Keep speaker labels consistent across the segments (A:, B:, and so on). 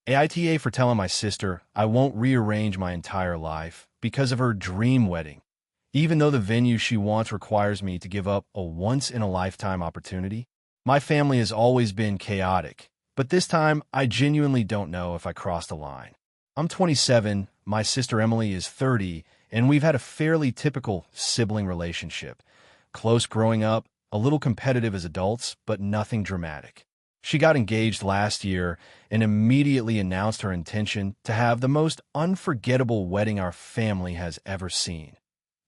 A: AITA for telling my sister I won't rearrange my entire life because of her dream wedding, even though the venue she wants requires me to give up a once-in-a-lifetime opportunity. My family has always been chaotic, but this time I genuinely don't know if I crossed the line. I'm 27, my sister Emily is 30, and we've had a fairly typical sibling relationship. Close growing up, a little competitive as adults, but nothing dramatic. She got engaged last year and immediately announced her intention to have the most unforgettable wedding our family has ever seen,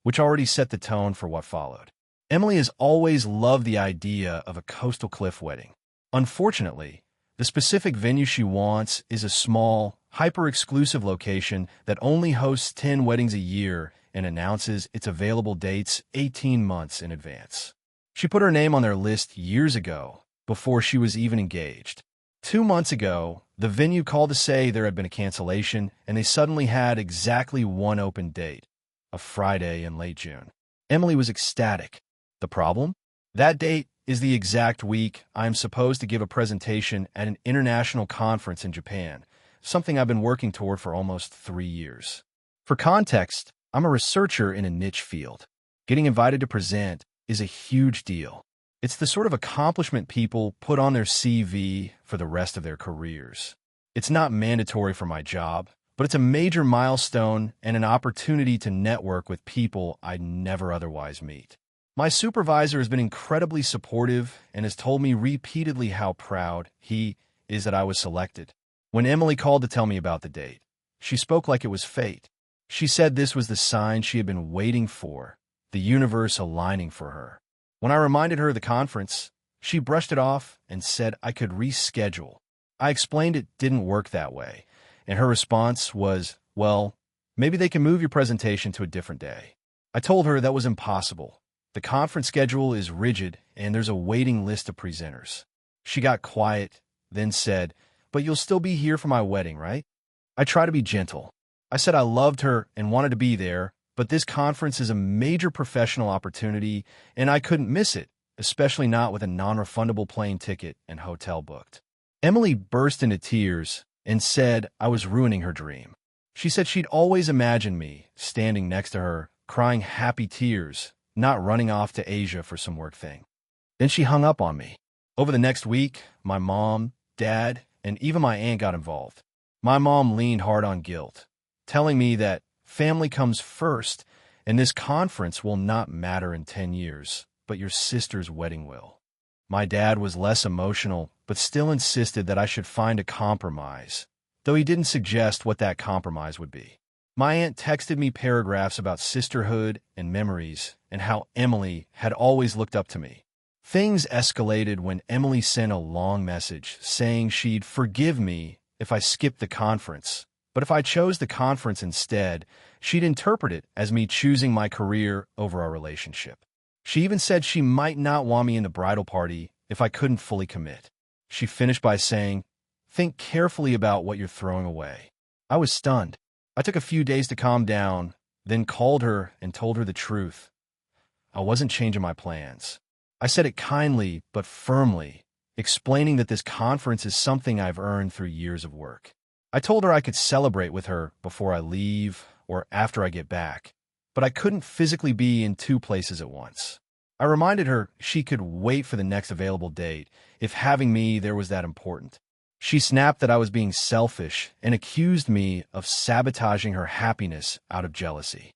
A: which already set the tone for what followed. Emily has always loved the idea of a coastal cliff wedding. Unfortunately, the specific venue she wants is a small, hyper-exclusive location that only hosts 10 weddings a year and announces its available dates 18 months in advance. She put her name on their list years ago, before she was even engaged. 2 months ago, the venue called to say there had been a cancellation, and they suddenly had exactly one open date, a Friday in late June. Emily was ecstatic. The problem? That date is the exact week I am supposed to give a presentation at an international conference in Japan, something I've been working toward for almost 3 years. For context, I'm a researcher in a niche field. Getting invited to present is a huge deal. It's the sort of accomplishment people put on their CV for the rest of their careers. It's not mandatory for my job, but it's a major milestone and an opportunity to network with people I'd never otherwise meet. My supervisor has been incredibly supportive and has told me repeatedly how proud he is that I was selected. When Emily called to tell me about the date, she spoke like it was fate. She said this was the sign she had been waiting for, the universe aligning for her. When I reminded her of the conference, she brushed it off and said I could reschedule. I explained it didn't work that way, and her response was, well, maybe they can move your presentation to a different day. I told her that was impossible. The conference schedule is rigid, and there's a waiting list of presenters. She got quiet, then said, but you'll still be here for my wedding, right? I tried to be gentle. I said I loved her and wanted to be there, but this conference is a major professional opportunity, and I couldn't miss it, especially not with a non-refundable plane ticket and hotel booked. Emily burst into tears and said I was ruining her dream. She said she'd always imagined me standing next to her, crying happy tears, not running off to Asia for some work thing. Then she hung up on me. Over the next week, my mom, dad, and even my aunt got involved. My mom leaned hard on guilt, telling me that family comes first, and this conference will not matter in 10 years, but your sister's wedding will. My dad was less emotional, but still insisted that I should find a compromise, though he didn't suggest what that compromise would be. My aunt texted me paragraphs about sisterhood and memories and how Emily had always looked up to me. Things escalated when Emily sent a long message saying she'd forgive me if I skipped the conference, but if I chose the conference instead, she'd interpret it as me choosing my career over our relationship. She even said she might not want me in the bridal party if I couldn't fully commit. She finished by saying, think carefully about what you're throwing away. I was stunned. I took a few days to calm down, then called her and told her the truth. I wasn't changing my plans. I said it kindly but firmly, explaining that this conference is something I've earned through years of work. I told her I could celebrate with her before I leave or after I get back, but I couldn't physically be in 2 places at once. I reminded her she could wait for the next available date if having me there was that important. She snapped that I was being selfish and accused me of sabotaging her happiness out of jealousy.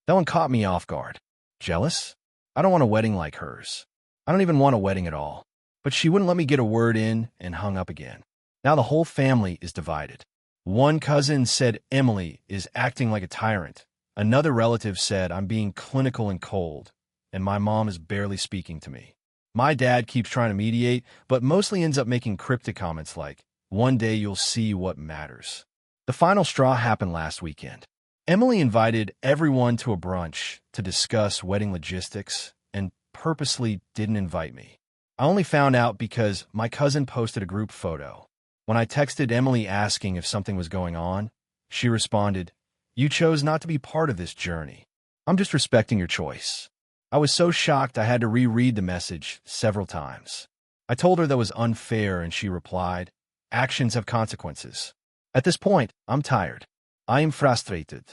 A: That one caught me off guard. Jealous? I don't want a wedding like hers. I don't even want a wedding at all. But she wouldn't let me get a word in and hung up again. Now the whole family is divided. One cousin said Emily is acting like a tyrant. Another relative said I'm being clinical and cold, and my mom is barely speaking to me. My dad keeps trying to mediate, but mostly ends up making cryptic comments like, one day you'll see what matters. The final straw happened last weekend. Emily invited everyone to a brunch to discuss wedding logistics and purposely didn't invite me. I only found out because my cousin posted a group photo. When I texted Emily asking if something was going on, she responded, you chose not to be part of this journey. I'm just respecting your choice. I was so shocked I had to reread the message several times. I told her that was unfair and she replied, actions have consequences. At this point, I'm tired. I am frustrated.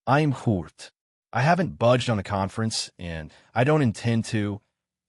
A: I am hurt. I haven't budged on the conference, and I don't intend to,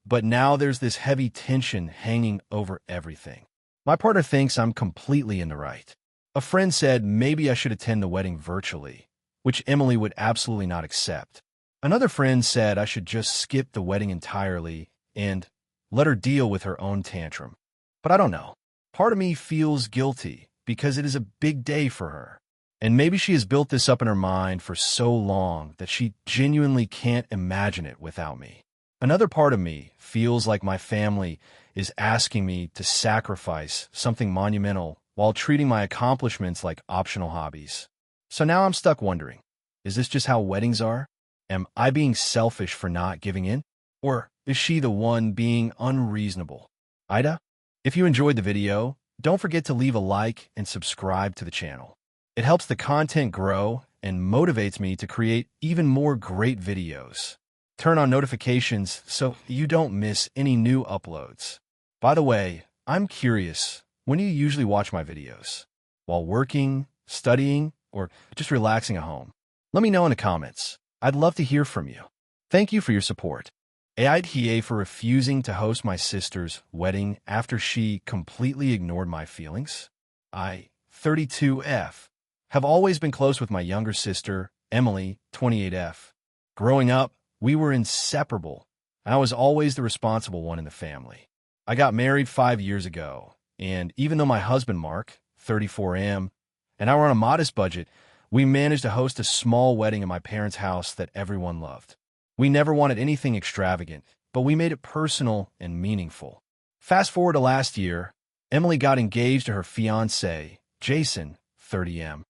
A: but now there's this heavy tension hanging over everything. My partner thinks I'm completely in the right. A friend said maybe I should attend the wedding virtually, which Emily would absolutely not accept. Another friend said I should just skip the wedding entirely and let her deal with her own tantrum. But I don't know. Part of me feels guilty because it is a big day for her. And maybe she has built this up in her mind for so long that she genuinely can't imagine it without me. Another part of me feels like my family is asking me to sacrifice something monumental while treating my accomplishments like optional hobbies. So now I'm stuck wondering, is this just how weddings are? Am I being selfish for not giving in? Or is she the one being unreasonable? AITA, if you enjoyed the video, don't forget to leave a like and subscribe to the channel. It helps the content grow and motivates me to create even more great videos. Turn on notifications so you don't miss any new uploads. By the way, I'm curious, when do you usually watch my videos? While working, studying, or just relaxing at home? Let me know in the comments. I'd love to hear from you. Thank you for your support. AITA for refusing to host my sister's wedding after she completely ignored my feelings. I, 32F, have always been close with my younger sister, Emily, 28F. Growing up, we were inseparable, and I was always the responsible one in the family. I got married 5 years ago, and even though my husband, Mark, 34M, and I were on a modest budget, we managed to host a small wedding at my parents' house that everyone loved. We never wanted anything extravagant, but we made it personal and meaningful. Fast forward to last year, Emily got engaged to her fiancé, Jason, 30M.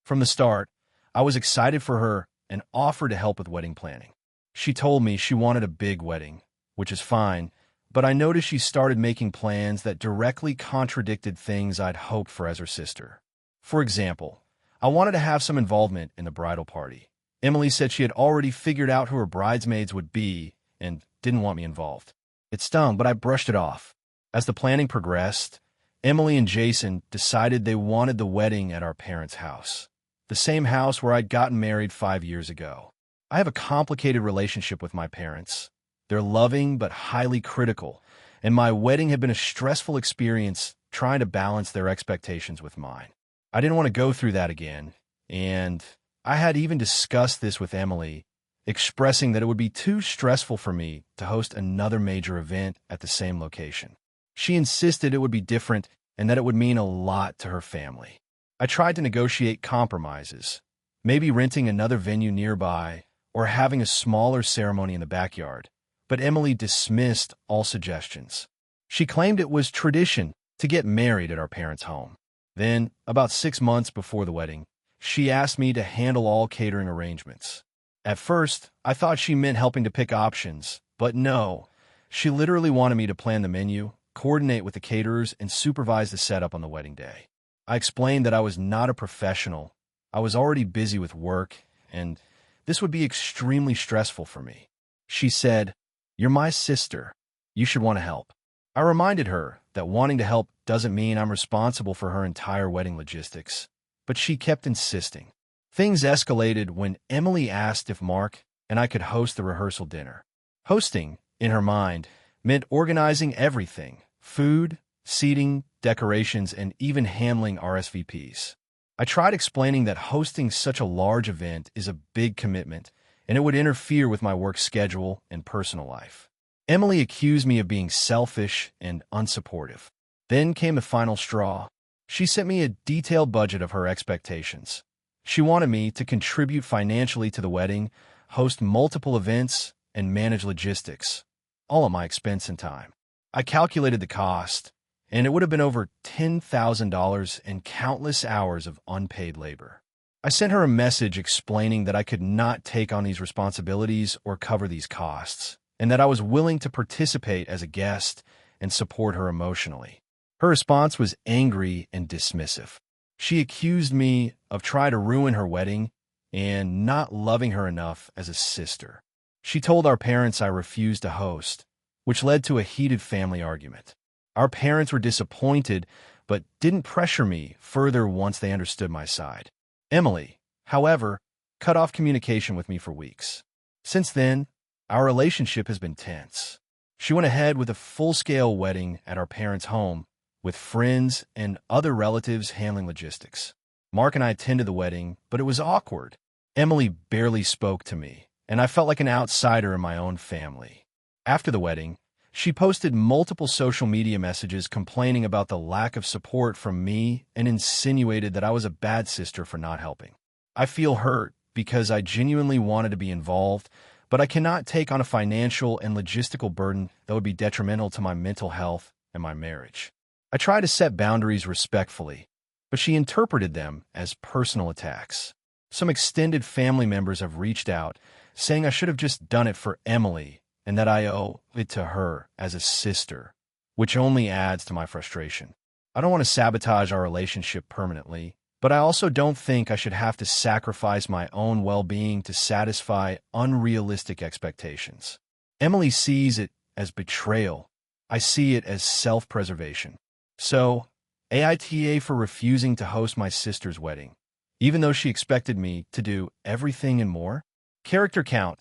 A: From the start, I was excited for her and offered to help with wedding planning. She told me she wanted a big wedding, which is fine, but I noticed she started making plans that directly contradicted things I'd hoped for as her sister. For example, I wanted to have some involvement in the bridal party. Emily said she had already figured out who her bridesmaids would be and didn't want me involved. It stung, but I brushed it off. As the planning progressed, Emily and Jason decided they wanted the wedding at our parents' house, the same house where I'd gotten married 5 years ago. I have a complicated relationship with my parents. They're loving but highly critical, and my wedding had been a stressful experience trying to balance their expectations with mine. I didn't want to go through that again, and I had even discussed this with Emily, expressing that it would be too stressful for me to host another major event at the same location. She insisted it would be different and that it would mean a lot to her family. I tried to negotiate compromises, maybe renting another venue nearby or having a smaller ceremony in the backyard, but Emily dismissed all suggestions. She claimed it was tradition to get married at our parents' home. Then, about 6 months before the wedding, she asked me to handle all catering arrangements. At first, I thought she meant helping to pick options, but no. She literally wanted me to plan the menu, coordinate with the caterers, and supervise the setup on the wedding day. I explained that I was not a professional. I was already busy with work, and this would be extremely stressful for me. She said, "You're my sister. You should want to help." I reminded her that wanting to help doesn't mean I'm responsible for her entire wedding logistics, but she kept insisting. Things escalated when Emily asked if Mark and I could host the rehearsal dinner. Hosting, in her mind, meant organizing everything: food, seating, decorations, and even handling RSVPs. I tried explaining that hosting such a large event is a big commitment, and it would interfere with my work schedule and personal life. Emily accused me of being selfish and unsupportive. Then came the final straw. She sent me a detailed budget of her expectations. She wanted me to contribute financially to the wedding, host multiple events, and manage logistics, all at my expense and time. I calculated the cost, and it would have been over $10,000 and countless hours of unpaid labor. I sent her a message explaining that I could not take on these responsibilities or cover these costs, and that I was willing to participate as a guest and support her emotionally. Her response was angry and dismissive. She accused me of trying to ruin her wedding and not loving her enough as a sister. She told our parents I refused to host, which led to a heated family argument. Our parents were disappointed, but didn't pressure me further once they understood my side. Emily, however, cut off communication with me for weeks. Since then, our relationship has been tense. She went ahead with a full-scale wedding at our parents' home, with friends and other relatives handling logistics. Mark and I attended the wedding, but it was awkward. Emily barely spoke to me, and I felt like an outsider in my own family. After the wedding, she posted multiple social media messages complaining about the lack of support from me and insinuated that I was a bad sister for not helping. I feel hurt because I genuinely wanted to be involved, but I cannot take on a financial and logistical burden that would be detrimental to my mental health and my marriage. I try to set boundaries respectfully, but she interpreted them as personal attacks. Some extended family members have reached out, saying I should have just done it for Emily and that I owe it to her as a sister, which only adds to my frustration. I don't want to sabotage our relationship permanently, but I also don't think I should have to sacrifice my own well-being to satisfy unrealistic expectations. Emily sees it as betrayal. I see it as self-preservation. So, AITA for refusing to host my sister's wedding, even though she expected me to do everything and more. Character count,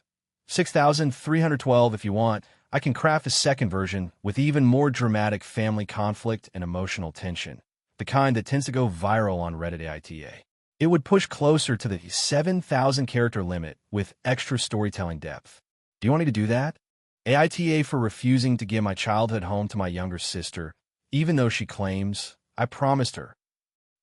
A: 6,312 if you want. I can craft a second version with even more dramatic family conflict and emotional tension, the kind that tends to go viral on Reddit AITA. It would push closer to the 7,000 character limit with extra storytelling depth. Do you want me to do that? AITA for refusing to give my childhood home to my younger sister, even though she claims I promised her.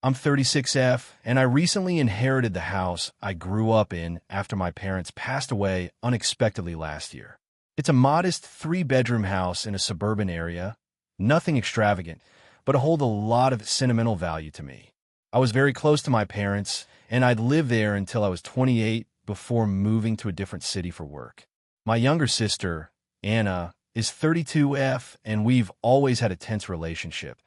A: I'm 36F, and I recently inherited the house I grew up in after my parents passed away unexpectedly last year. It's a modest 3-bedroom house in a suburban area, nothing extravagant, but it holds a lot of sentimental value to me. I was very close to my parents, and I'd lived there until I was 28 before moving to a different city for work. My younger sister, Anna, is 32F, and we've always had a tense relationship,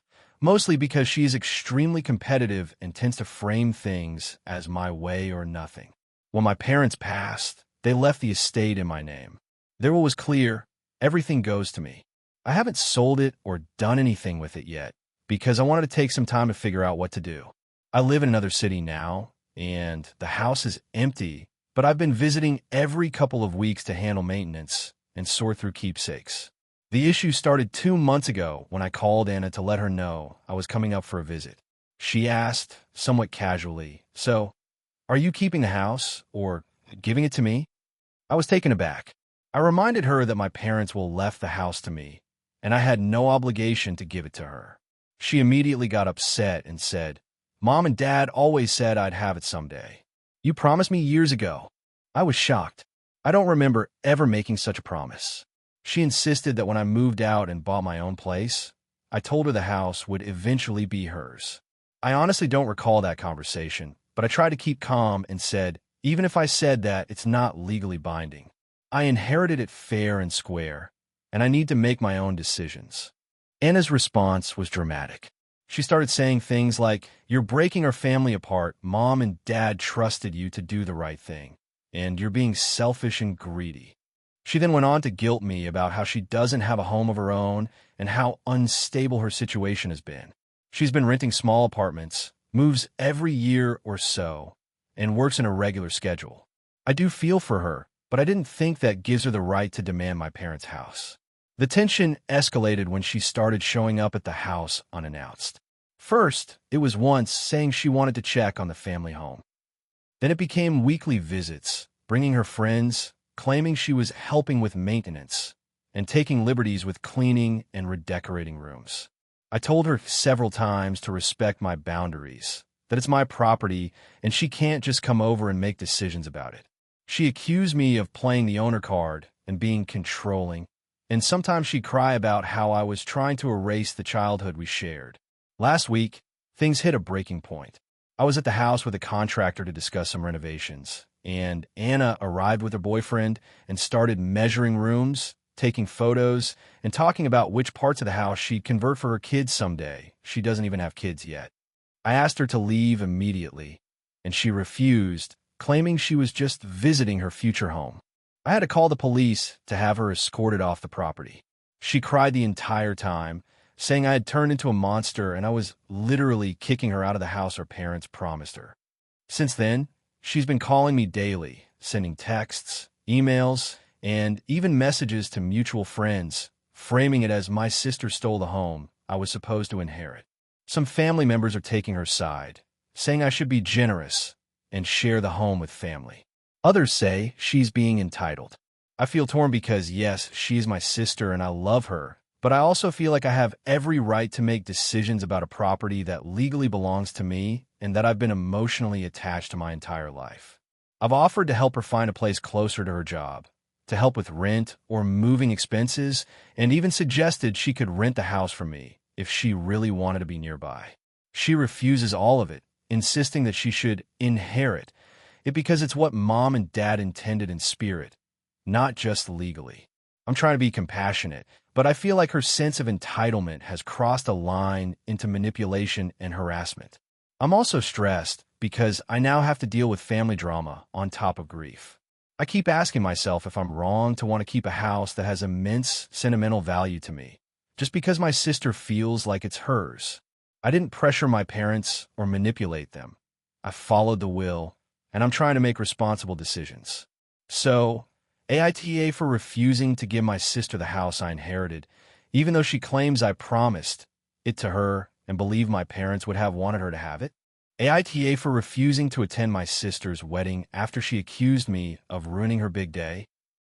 A: mostly because she is extremely competitive and tends to frame things as my way or nothing. When my parents passed, they left the estate in my name. Their will was clear: everything goes to me. I haven't sold it or done anything with it yet because I wanted to take some time to figure out what to do. I live in another city now, and the house is empty, but I've been visiting every couple of weeks to handle maintenance and sort through keepsakes. The issue started 2 months ago when I called Anna to let her know I was coming up for a visit. She asked, somewhat casually, "So, are you keeping the house or giving it to me?" I was taken aback. I reminded her that my parents will left the house to me, and I had no obligation to give it to her. She immediately got upset and said, "Mom and Dad always said I'd have it someday. You promised me years ago." I was shocked. I don't remember ever making such a promise. She insisted that when I moved out and bought my own place, I told her the house would eventually be hers. I honestly don't recall that conversation, but I tried to keep calm and said, even if I said that, it's not legally binding. I inherited it fair and square, and I need to make my own decisions. Anna's response was dramatic. She started saying things like, "You're breaking our family apart. Mom and Dad trusted you to do the right thing, and you're being selfish and greedy." She then went on to guilt me about how she doesn't have a home of her own and how unstable her situation has been. She's been renting small apartments, moves every year or so, and works in a regular schedule. I do feel for her, but I didn't think that gives her the right to demand my parents' house. The tension escalated when she started showing up at the house unannounced. First, it was once saying she wanted to check on the family home. Then it became weekly visits, bringing her friends, claiming she was helping with maintenance, and taking liberties with cleaning and redecorating rooms. I told her several times to respect my boundaries, that it's my property and she can't just come over and make decisions about it. She accused me of playing the owner card and being controlling, and sometimes she'd cry about how I was trying to erase the childhood we shared. Last week, things hit a breaking point. I was at the house with a contractor to discuss some renovations, and Anna arrived with her boyfriend and started measuring rooms, taking photos, and talking about which parts of the house she'd convert for her kids someday. She doesn't even have kids yet. I asked her to leave immediately, and she refused, claiming she was just visiting her future home. I had to call the police to have her escorted off the property. She cried the entire time, saying I had turned into a monster and I was literally kicking her out of the house her parents promised her. Since then, she's been calling me daily, sending texts, emails, and even messages to mutual friends, framing it as my sister stole the home I was supposed to inherit. Some family members are taking her side, saying I should be generous and share the home with family. Others say she's being entitled. I feel torn because, yes, she's my sister and I love her, but I also feel like I have every right to make decisions about a property that legally belongs to me and that I've been emotionally attached to my entire life. I've offered to help her find a place closer to her job, to help with rent or moving expenses, and even suggested she could rent the house from me if she really wanted to be nearby. She refuses all of it, insisting that she should inherit it because it's what mom and dad intended in spirit, not just legally. I'm trying to be compassionate, but I feel like her sense of entitlement has crossed a line into manipulation and harassment. I'm also stressed because I now have to deal with family drama on top of grief. I keep asking myself if I'm wrong to want to keep a house that has immense sentimental value to me, just because my sister feels like it's hers. I didn't pressure my parents or manipulate them. I followed the will, and I'm trying to make responsible decisions. So, AITA for refusing to give my sister the house I inherited, even though she claims I promised it to her and believed my parents would have wanted her to have it. AITA for refusing to attend my sister's wedding after she accused me of ruining her big day.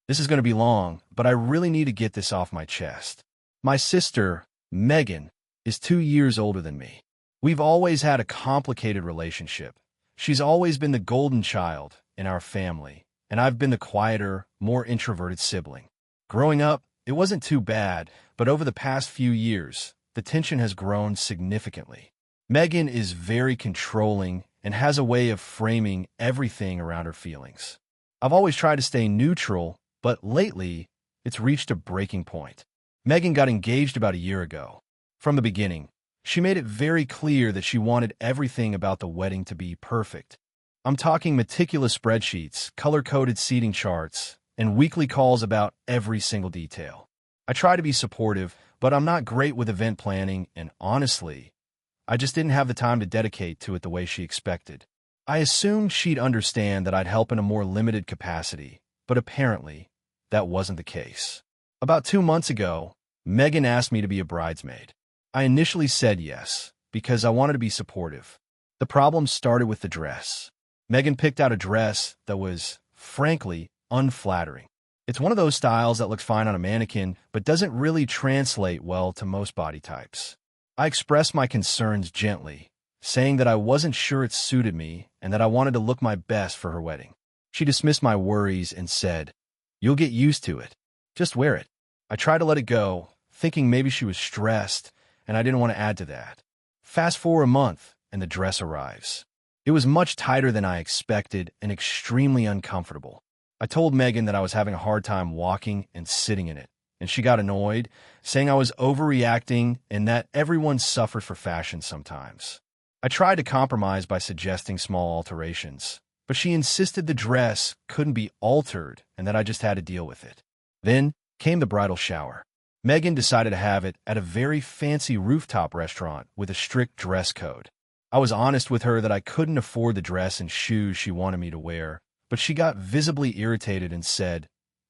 A: This is going to be long, but I really need to get this off my chest. My sister, Megan, is 2 years older than me. We've always had a complicated relationship. She's always been the golden child in our family, and I've been the quieter, more introverted sibling. Growing up, it wasn't too bad, but over the past few years, the tension has grown significantly. Megan is very controlling and has a way of framing everything around her feelings. I've always tried to stay neutral, but lately, it's reached a breaking point. Megan got engaged about a year ago. From the beginning, she made it very clear that she wanted everything about the wedding to be perfect. I'm talking meticulous spreadsheets, color-coded seating charts, and weekly calls about every single detail. I try to be supportive, but I'm not great with event planning, and honestly, I just didn't have the time to dedicate to it the way she expected. I assumed she'd understand that I'd help in a more limited capacity, but apparently, that wasn't the case. About 2 months ago, Megan asked me to be a bridesmaid. I initially said yes, because I wanted to be supportive. The problem started with the dress. Megan picked out a dress that was, frankly, unflattering. It's one of those styles that looks fine on a mannequin, but doesn't really translate well to most body types. I expressed my concerns gently, saying that I wasn't sure it suited me and that I wanted to look my best for her wedding. She dismissed my worries and said, "You'll get used to it. Just wear it." I tried to let it go, thinking maybe she was stressed, and I didn't want to add to that. Fast forward a month, and the dress arrives. It was much tighter than I expected and extremely uncomfortable. I told Megan that I was having a hard time walking and sitting in it, and she got annoyed, saying I was overreacting and that everyone suffered for fashion sometimes. I tried to compromise by suggesting small alterations, but she insisted the dress couldn't be altered and that I just had to deal with it. Then came the bridal shower. Megan decided to have it at a very fancy rooftop restaurant with a strict dress code. I was honest with her that I couldn't afford the dress and shoes she wanted me to wear, but she got visibly irritated and said,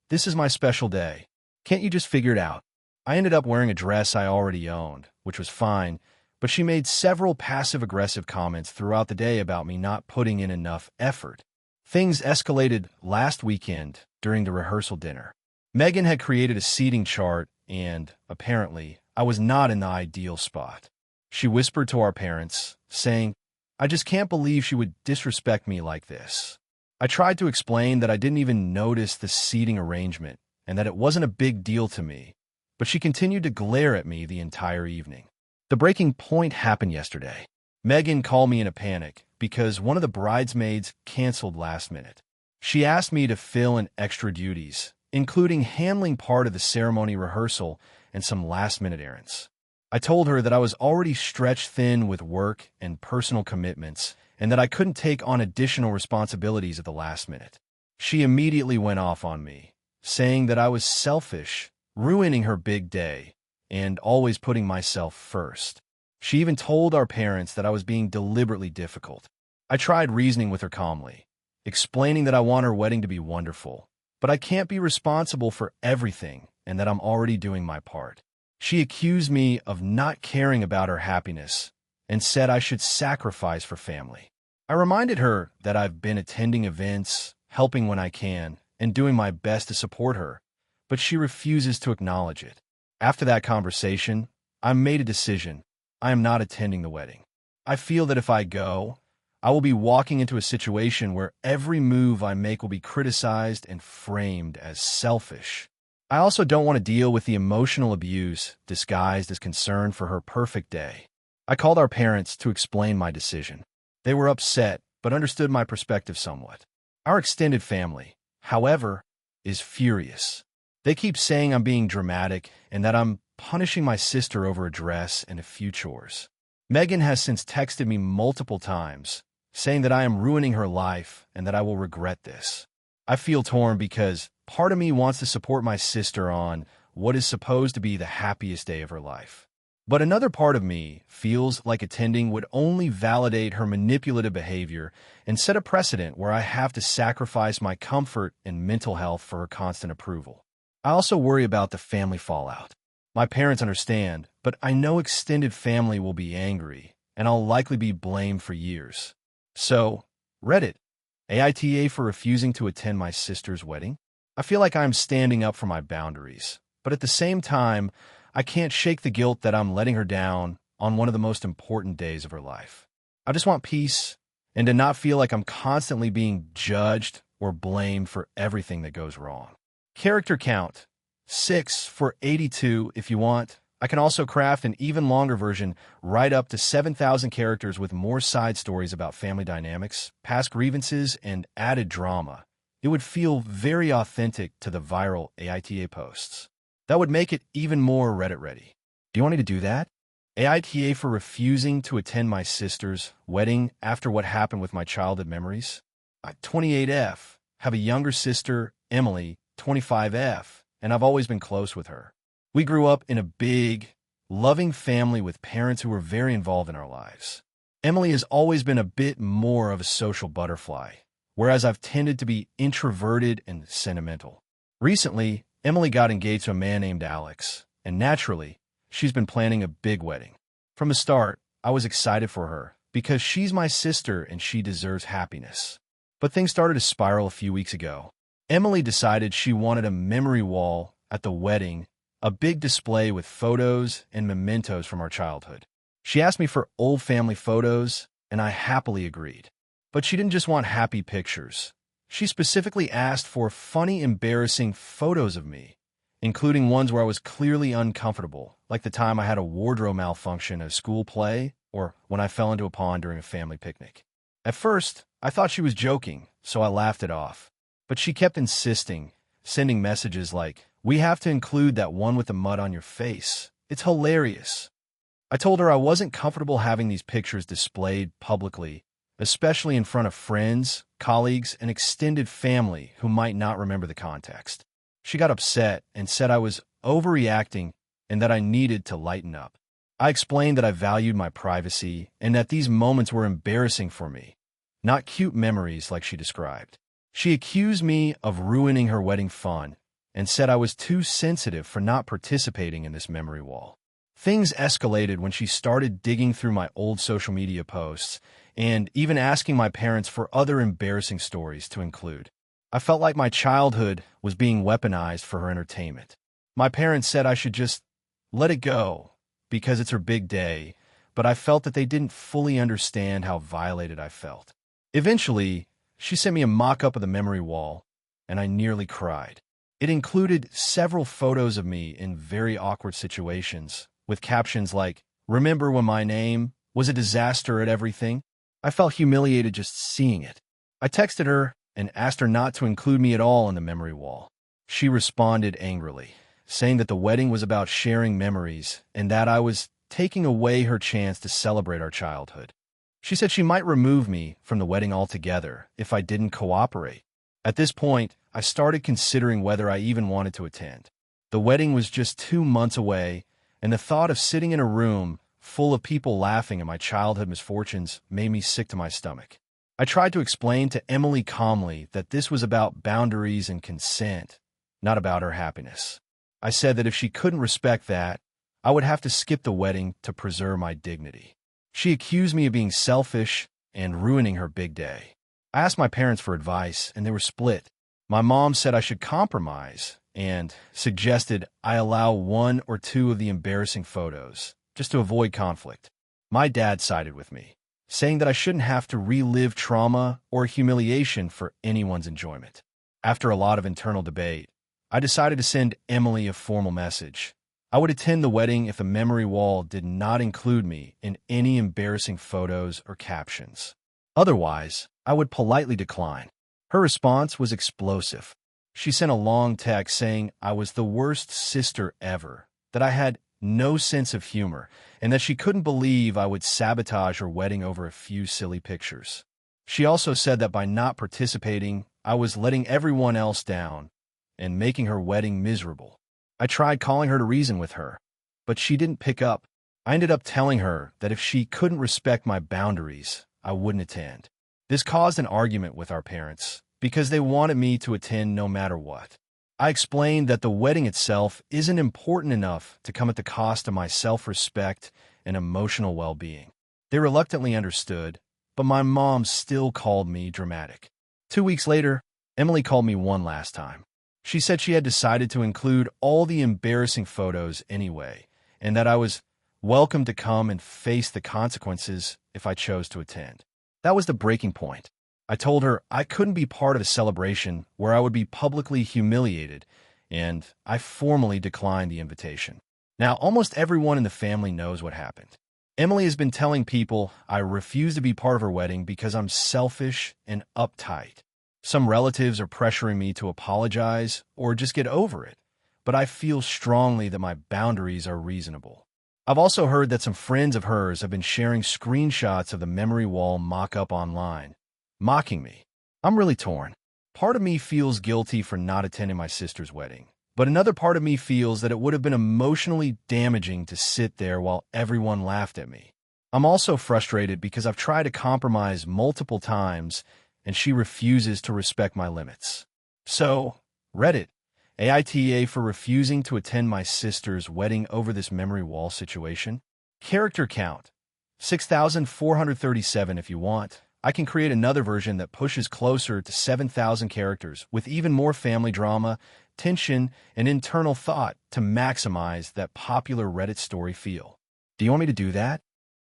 A: "This is my special day. Can't you just figure it out?" I ended up wearing a dress I already owned, which was fine, but she made several passive-aggressive comments throughout the day about me not putting in enough effort. Things escalated last weekend during the rehearsal dinner. Megan had created a seating chart, and, apparently, I was not in the ideal spot. She whispered to our parents, saying, "I just can't believe she would disrespect me like this." I tried to explain that I didn't even notice the seating arrangement and that it wasn't a big deal to me, but she continued to glare at me the entire evening. The breaking point happened yesterday. Megan called me in a panic because one of the bridesmaids canceled last minute. She asked me to fill in extra duties, including handling part of the ceremony rehearsal and some last-minute errands. I told her that I was already stretched thin with work and personal commitments and that I couldn't take on additional responsibilities at the last minute. She immediately went off on me, saying that I was selfish, ruining her big day, and always putting myself first. She even told our parents that I was being deliberately difficult. I tried reasoning with her calmly, explaining that I want her wedding to be wonderful, but I can't be responsible for everything and that I'm already doing my part. She accused me of not caring about her happiness and said I should sacrifice for family. I reminded her that I've been attending events, helping when I can, and doing my best to support her, but she refuses to acknowledge it. After that conversation, I made a decision. I am not attending the wedding. I feel that if I go, I will be walking into a situation where every move I make will be criticized and framed as selfish. I also don't want to deal with the emotional abuse disguised as concern for her perfect day. I called our parents to explain my decision. They were upset, but understood my perspective somewhat. Our extended family, however, is furious. They keep saying I'm being dramatic and that I'm punishing my sister over a dress and a few chores. Megan has since texted me multiple times, saying that I am ruining her life and that I will regret this. I feel torn because part of me wants to support my sister on what is supposed to be the happiest day of her life. But another part of me feels like attending would only validate her manipulative behavior and set a precedent where I have to sacrifice my comfort and mental health for her constant approval. I also worry about the family fallout. My parents understand, but I know extended family will be angry, and I'll likely be blamed for years. So, Reddit, AITA for refusing to attend my sister's wedding? I feel like I'm standing up for my boundaries, but at the same time, I can't shake the guilt that I'm letting her down on one of the most important days of her life. I just want peace and to not feel like I'm constantly being judged or blamed for everything that goes wrong. Character count, 6 for 82 if you want. I can also craft an even longer version, right up to 7,000 characters with more side stories about family dynamics, past grievances, and added drama. It would feel very authentic to the viral AITA posts. That would make it even more Reddit ready. Do you want me to do that? AITA for refusing to attend my sister's wedding after what happened with my childhood memories. 28F, have a younger sister, Emily, 25F, and I've always been close with her. We grew up in a big, loving family with parents who were very involved in our lives. Emily has always been a bit more of a social butterfly, whereas I've tended to be introverted and sentimental. Recently, Emily got engaged to a man named Alex, and naturally, she's been planning a big wedding. From the start, I was excited for her because she's my sister and she deserves happiness. But things started to spiral a few weeks ago. Emily decided she wanted a memory wall at the wedding, a big display with photos and mementos from our childhood. She asked me for old family photos, and I happily agreed. But she didn't just want happy pictures. She specifically asked for funny, embarrassing photos of me, including ones where I was clearly uncomfortable, like the time I had a wardrobe malfunction at a school play or when I fell into a pond during a family picnic. At first, I thought she was joking, so I laughed it off. But she kept insisting, sending messages like, "We have to include that one with the mud on your face. It's hilarious." I told her I wasn't comfortable having these pictures displayed publicly, especially in front of friends, colleagues, and extended family who might not remember the context. She got upset and said I was overreacting and that I needed to lighten up. I explained that I valued my privacy and that these moments were embarrassing for me, not cute memories like she described. She accused me of ruining her wedding fun and said I was too sensitive for not participating in this memory wall. Things escalated when she started digging through my old social media posts and even asking my parents for other embarrassing stories to include. I felt like my childhood was being weaponized for her entertainment. My parents said I should just let it go because it's her big day, but I felt that they didn't fully understand how violated I felt. Eventually, she sent me a mock-up of the memory wall, and I nearly cried. It included several photos of me in very awkward situations, with captions like, "Remember when my name was a disaster at everything?" I felt humiliated just seeing it. I texted her and asked her not to include me at all on the memory wall. She responded angrily, saying that the wedding was about sharing memories and that I was taking away her chance to celebrate our childhood. She said she might remove me from the wedding altogether if I didn't cooperate. At this point, I started considering whether I even wanted to attend. The wedding was just 2 months away, and the thought of sitting in a room full of people laughing at my childhood misfortunes made me sick to my stomach. I tried to explain to Emily calmly that this was about boundaries and consent, not about her happiness. I said that if she couldn't respect that, I would have to skip the wedding to preserve my dignity. She accused me of being selfish and ruining her big day. I asked my parents for advice, and they were split. My mom said I should compromise and suggested I allow one or two of the embarrassing photos, just to avoid conflict. My dad sided with me, saying that I shouldn't have to relive trauma or humiliation for anyone's enjoyment. After a lot of internal debate, I decided to send Emily a formal message. I would attend the wedding if the memory wall did not include me in any embarrassing photos or captions. Otherwise, I would politely decline. Her response was explosive. She sent a long text saying I was the worst sister ever, that I had no sense of humor, and that she couldn't believe I would sabotage her wedding over a few silly pictures. She also said that by not participating, I was letting everyone else down and making her wedding miserable. I tried calling her to reason with her, but she didn't pick up. I ended up telling her that if she couldn't respect my boundaries, I wouldn't attend. This caused an argument with our parents because they wanted me to attend no matter what. I explained that the wedding itself isn't important enough to come at the cost of my self-respect and emotional well-being. They reluctantly understood, but my mom still called me dramatic. 2 weeks later, Emily called me one last time. She said she had decided to include all the embarrassing photos anyway, and that I was welcome to come and face the consequences if I chose to attend. That was the breaking point. I told her I couldn't be part of a celebration where I would be publicly humiliated, and I formally declined the invitation. Now, almost everyone in the family knows what happened. Emily has been telling people I refuse to be part of her wedding because I'm selfish and uptight. Some relatives are pressuring me to apologize or just get over it, but I feel strongly that my boundaries are reasonable. I've also heard that some friends of hers have been sharing screenshots of the memory wall mock-up online, mocking me. I'm really torn. Part of me feels guilty for not attending my sister's wedding, but another part of me feels that it would have been emotionally damaging to sit there while everyone laughed at me. I'm also frustrated because I've tried to compromise multiple times and she refuses to respect my limits. So, Reddit, AITA for refusing to attend my sister's wedding over this memory wall situation. Character count, 6,437 if you want. I can create another version that pushes closer to 7,000 characters with even more family drama, tension, and internal thought to maximize that popular Reddit story feel. Do you want me to do that?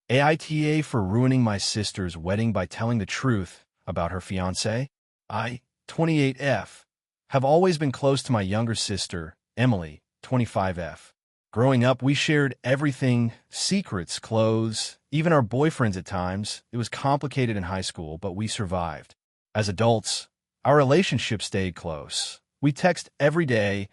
A: AITA for ruining my sister's wedding by telling the truth about her fiancé. I, 28F, have always been close to my younger sister, Emily, 25F. Growing up, we shared everything, secrets, clothes, even our boyfriends at times. It was complicated in high school, but we survived. As adults, our relationship stayed close. We text every day,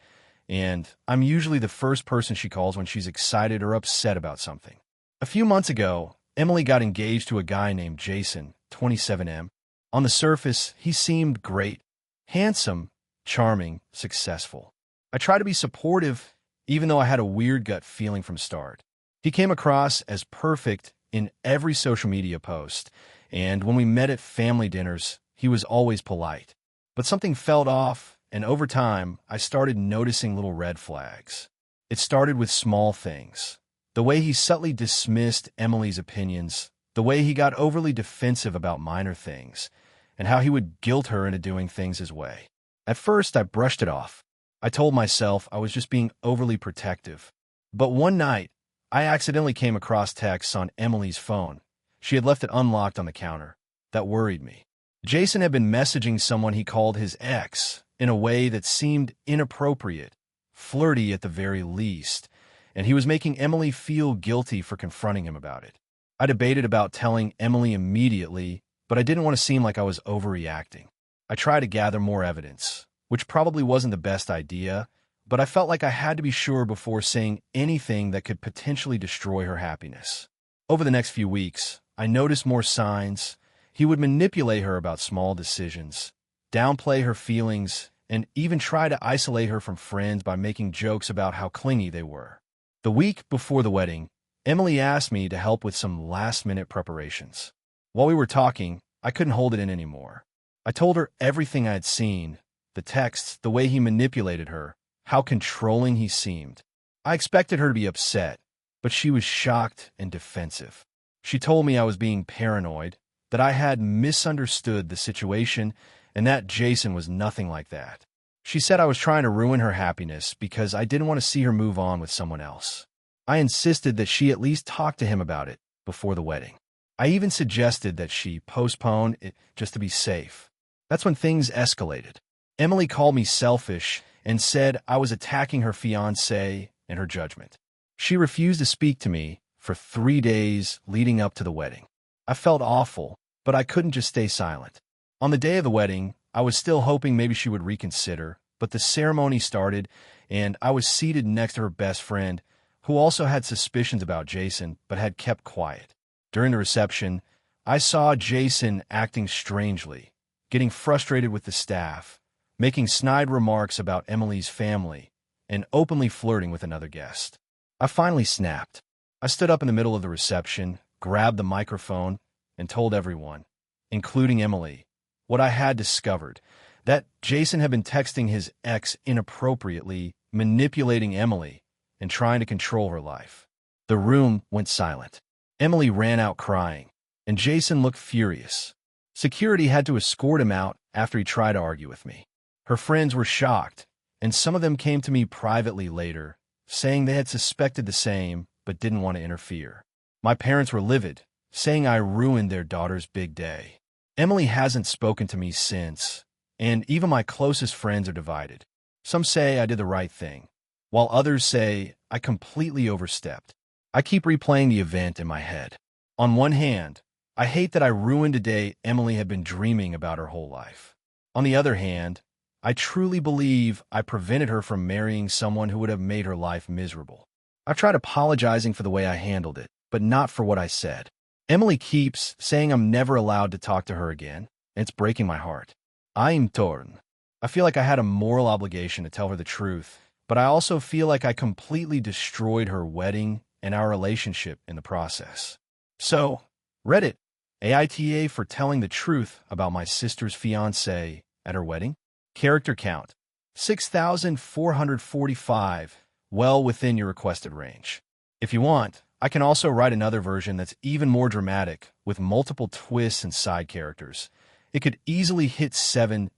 A: and I'm usually the first person she calls when she's excited or upset about something. A few months ago, Emily got engaged to a guy named Jason, 27M. On the surface, he seemed great, handsome, charming, successful. I tried to be supportive, even though I had a weird gut feeling from start. He came across as perfect in every social media post, and when we met at family dinners, he was always polite. But something felt off, and over time, I started noticing little red flags. It started with small things. The way he subtly dismissed Emily's opinions, the way he got overly defensive about minor things, and how he would guilt her into doing things his way. At first, I brushed it off. I told myself I was just being overly protective. But one night, I accidentally came across texts on Emily's phone. She had left it unlocked on the counter. That worried me. Jason had been messaging someone he called his ex in a way that seemed inappropriate, flirty at the very least, and he was making Emily feel guilty for confronting him about it. I debated about telling Emily immediately, but I didn't want to seem like I was overreacting. I tried to gather more evidence, which probably wasn't the best idea, but I felt like I had to be sure before saying anything that could potentially destroy her happiness. Over the next few weeks, I noticed more signs. He would manipulate her about small decisions, downplay her feelings, and even try to isolate her from friends by making jokes about how clingy they were. The week before the wedding, Emily asked me to help with some last-minute preparations. While we were talking, I couldn't hold it in anymore. I told her everything I had seen, the texts, the way he manipulated her, how controlling he seemed. I expected her to be upset, but she was shocked and defensive. She told me I was being paranoid, that I had misunderstood the situation, and that Jason was nothing like that. She said I was trying to ruin her happiness because I didn't want to see her move on with someone else. I insisted that she at least talk to him about it before the wedding. I even suggested that she postpone it just to be safe. That's when things escalated. Emily called me selfish and said I was attacking her fiancé and her judgment. She refused to speak to me for 3 days leading up to the wedding. I felt awful, but I couldn't just stay silent. On the day of the wedding, I was still hoping maybe she would reconsider, but the ceremony started, and I was seated next to her best friend, who also had suspicions about Jason but had kept quiet. During the reception, I saw Jason acting strangely, getting frustrated with the staff, making snide remarks about Emily's family, and openly flirting with another guest. I finally snapped. I stood up in the middle of the reception, grabbed the microphone, and told everyone, including Emily, what I had discovered, that Jason had been texting his ex inappropriately, manipulating Emily, and trying to control her life. The room went silent. Emily ran out crying, and Jason looked furious. Security had to escort him out after he tried to argue with me. Her friends were shocked, and some of them came to me privately later, saying they had suspected the same but didn't want to interfere. My parents were livid, saying I ruined their daughter's big day. Emily hasn't spoken to me since, and even my closest friends are divided. Some say I did the right thing, while others say I completely overstepped. I keep replaying the event in my head. On one hand, I hate that I ruined a day Emily had been dreaming about her whole life. On the other hand, I truly believe I prevented her from marrying someone who would have made her life miserable. I've tried apologizing for the way I handled it, but not for what I said. Emily keeps saying I'm never allowed to talk to her again, and it's breaking my heart. I'm torn. I feel like I had a moral obligation to tell her the truth, but I also feel like I completely destroyed her wedding and our relationship in the process. So, Reddit, AITA for telling the truth about my sister's fiancé at her wedding. Character count, 6,445, well within your requested range. If you want, I can also write another version that's even more dramatic, with multiple twists and side characters. It could easily hit 7,000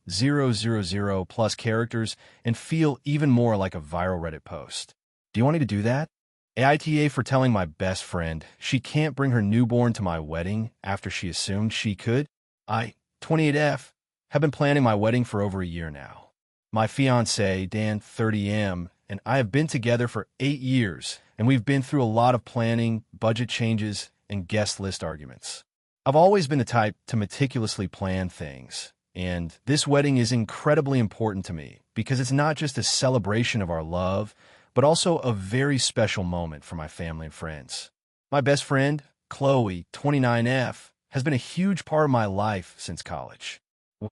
A: plus characters and feel even more like a viral Reddit post. Do you want me to do that? AITA for telling my best friend she can't bring her newborn to my wedding after she assumed she could. I, 28F, have been planning my wedding for over a year now. My fiancé, Dan, 30M, and I have been together for 8 years, and we've been through a lot of planning, budget changes, and guest list arguments. I've always been the type to meticulously plan things, and this wedding is incredibly important to me because it's not just a celebration of our love, but also a very special moment for my family and friends. My best friend, Chloe, 29F, has been a huge part of my life since college. We're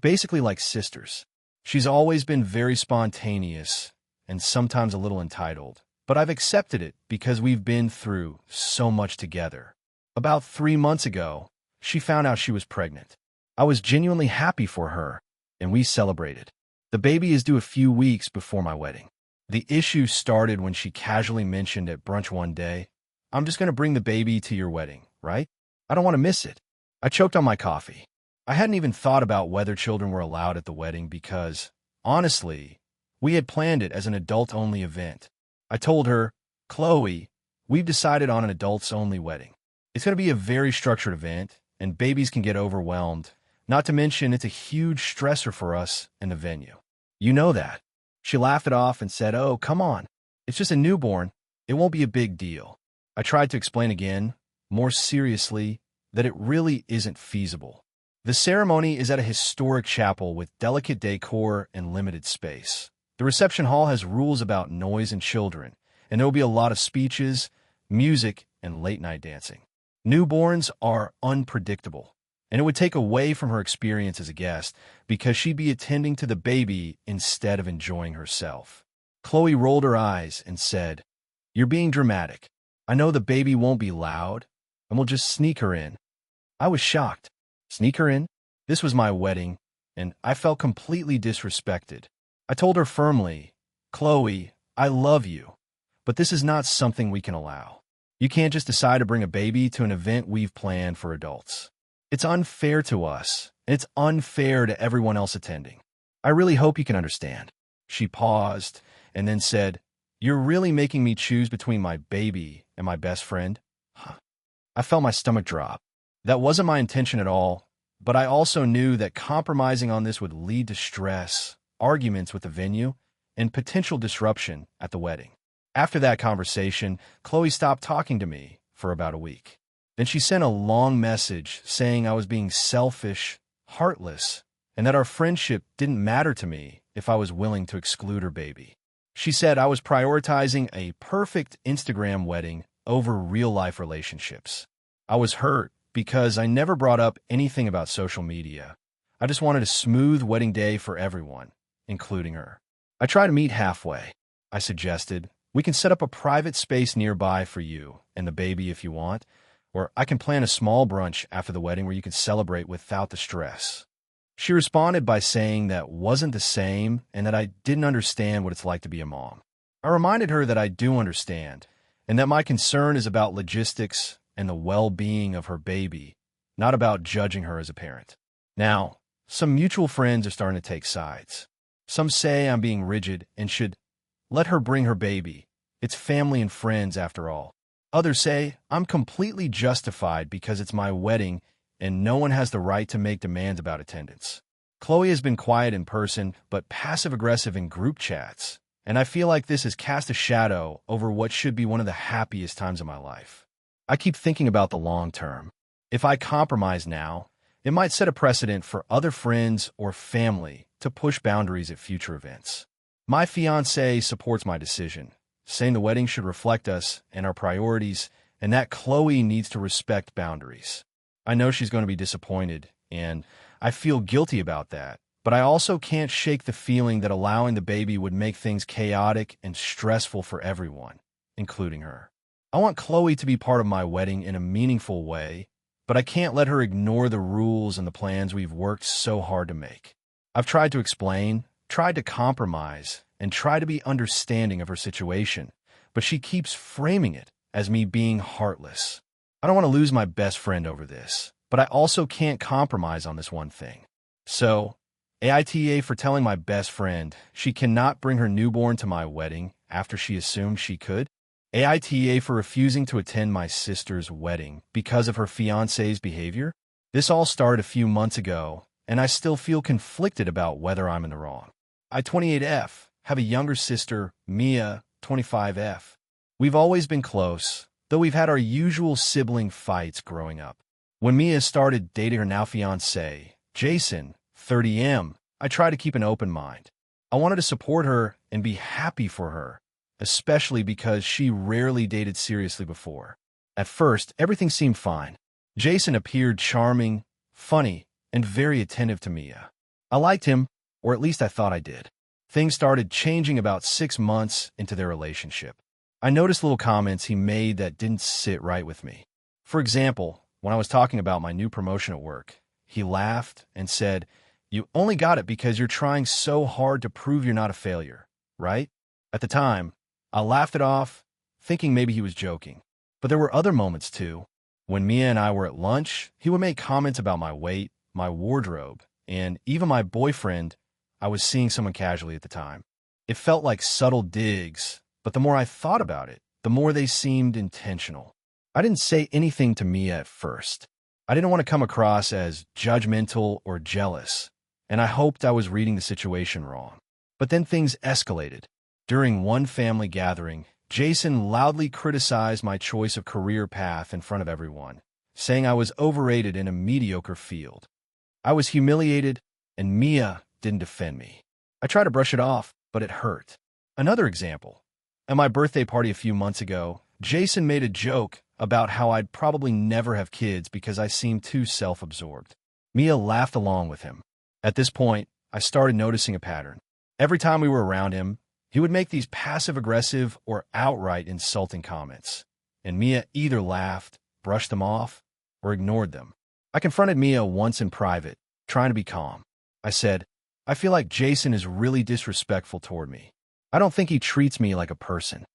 A: basically like sisters. She's always been very spontaneous and sometimes a little entitled, but I've accepted it because we've been through so much together. About 3 months ago, she found out she was pregnant. I was genuinely happy for her, and we celebrated. The baby is due a few weeks before my wedding. The issue started when she casually mentioned at brunch one day, "I'm just going to bring the baby to your wedding, right? I don't want to miss it." I choked on my coffee. I hadn't even thought about whether children were allowed at the wedding because, honestly, we had planned it as an adult-only event. I told her, "Chloe, we've decided on an adults-only wedding. It's going to be a very structured event, and babies can get overwhelmed. Not to mention, it's a huge stressor for us and the venue. You know that." She laughed it off and said, "Oh, come on. It's just a newborn. It won't be a big deal." I tried to explain again, more seriously, that it really isn't feasible. The ceremony is at a historic chapel with delicate decor and limited space. The reception hall has rules about noise and children, and there will be a lot of speeches, music, and late-night dancing. Newborns are unpredictable, and it would take away from her experience as a guest because she'd be attending to the baby instead of enjoying herself. Chloe rolled her eyes and said, You're being dramatic. I know the baby won't be loud, and we'll just sneak her in. I was shocked. Sneak her in? This was my wedding, and I felt completely disrespected. I told her firmly, Chloe, I love you, but this is not something we can allow. You can't just decide to bring a baby to an event we've planned for adults. It's unfair to us, and it's unfair to everyone else attending. I really hope you can understand. She paused and then said, You're really making me choose between my baby and my best friend? Huh. I felt my stomach drop. That wasn't my intention at all, but I also knew that compromising on this would lead to stress, arguments with the venue, and potential disruption at the wedding. After that conversation, Chloe stopped talking to me for about a week. Then she sent a long message saying I was being selfish, heartless, and that our friendship didn't matter to me if I was willing to exclude her baby. She said I was prioritizing a perfect Instagram wedding over real-life relationships. I was hurt because I never brought up anything about social media. I just wanted a smooth wedding day for everyone, including her. I tried to meet halfway. I suggested, we can set up a private space nearby for you and the baby if you want, or I can plan a small brunch after the wedding where you can celebrate without the stress. She responded by saying that wasn't the same and that I didn't understand what it's like to be a mom. I reminded her that I do understand and that my concern is about logistics and the well-being of her baby, not about judging her as a parent. Now, some mutual friends are starting to take sides. Some say I'm being rigid and should let her bring her baby. It's family and friends after all. Others say I'm completely justified because it's my wedding and no one has the right to make demands about attendance. Chloe has been quiet in person, but passive-aggressive in group chats, and I feel like this has cast a shadow over what should be one of the happiest times of my life. I keep thinking about the long term. If I compromise now, it might set a precedent for other friends or family to push boundaries at future events. My fiancé supports my decision, saying the wedding should reflect us and our priorities, and that Chloe needs to respect boundaries. I know she's going to be disappointed, and I feel guilty about that, but I also can't shake the feeling that allowing the baby would make things chaotic and stressful for everyone, including her. I want Chloe to be part of my wedding in a meaningful way, but I can't let her ignore the rules and the plans we've worked so hard to make. I've tried to explain, tried to compromise, and try to be understanding of her situation, but she keeps framing it as me being heartless. I don't want to lose my best friend over this, but I also can't compromise on this one thing. So, AITA for telling my best friend she cannot bring her newborn to my wedding after she assumed she could. AITA for refusing to attend my sister's wedding because of her fiancé's behavior. This all started a few months ago, and I still feel conflicted about whether I'm in the wrong. I, 28F, have a younger sister, Mia, 25F. We've always been close, though we've had our usual sibling fights growing up. When Mia started dating her now fiancé, Jason, 30M, I tried to keep an open mind. I wanted to support her and be happy for her, especially because she rarely dated seriously before. At first, everything seemed fine. Jason appeared charming, funny, and very attentive to Mia. I liked him, or at least I thought I did. Things started changing about 6 months into their relationship. I noticed little comments he made that didn't sit right with me. For example, when I was talking about my new promotion at work, he laughed and said, "You only got it because you're trying so hard to prove you're not a failure, right?" At the time, I laughed it off, thinking maybe he was joking. But there were other moments too. When Mia and I were at lunch, he would make comments about my weight, my wardrobe, and even my boyfriend. I was seeing someone casually at the time. It felt like subtle digs, but the more I thought about it, the more they seemed intentional. I didn't say anything to Mia at first. I didn't want to come across as judgmental or jealous, and I hoped I was reading the situation wrong. But then things escalated. During one family gathering, Jason loudly criticized my choice of career path in front of everyone, saying I was overrated in a mediocre field. I was humiliated, and Mia didn't defend me. I tried to brush it off, but it hurt. Another example. At my birthday party a few months ago, Jason made a joke about how I'd probably never have kids because I seemed too self-absorbed. Mia laughed along with him. At this point, I started noticing a pattern. Every time we were around him, He would make these passive-aggressive or outright insulting comments, and Mia either laughed, brushed them off, or ignored them. I confronted Mia once in private, trying to be calm. I said, "I feel like Jason is really disrespectful toward me. I don't think he treats me like a person."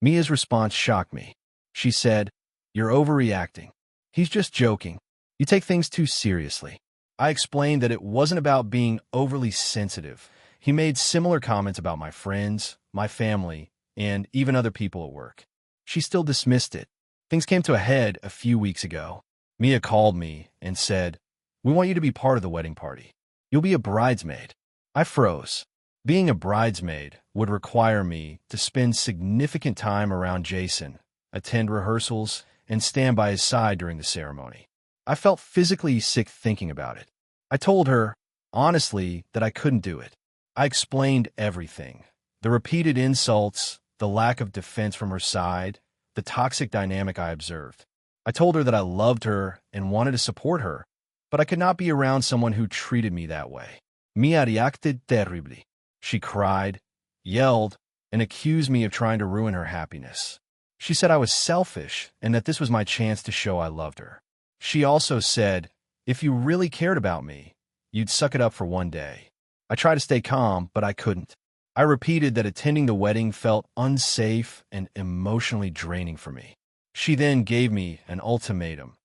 A: Mia's response shocked me. She said, "You're overreacting. He's just joking. You take things too seriously." I explained that it wasn't about being overly sensitive. He made similar comments about my friends, my family, and even other people at work. She still dismissed it. Things came to a head a few weeks ago. Mia called me and said, "We want you to be part of the wedding party. You'll be a bridesmaid." I froze. Being a bridesmaid would require me to spend significant time around Jason, attend rehearsals, and stand by his side during the ceremony. I felt physically sick thinking about it. I told her, honestly, that I couldn't do it. I explained everything. The repeated insults, the lack of defense from her side, the toxic dynamic I observed. I told her that I loved her and wanted to support her, but I could not be around someone who treated me that way. Mia reacted terribly. She cried, yelled, and accused me of trying to ruin her happiness. She said I was selfish and that this was my chance to show I loved her. She also said, "If you really cared about me, you'd suck it up for one day." I tried to stay calm, but I couldn't. I repeated that attending the wedding felt unsafe and emotionally draining for me. She then gave me an ultimatum.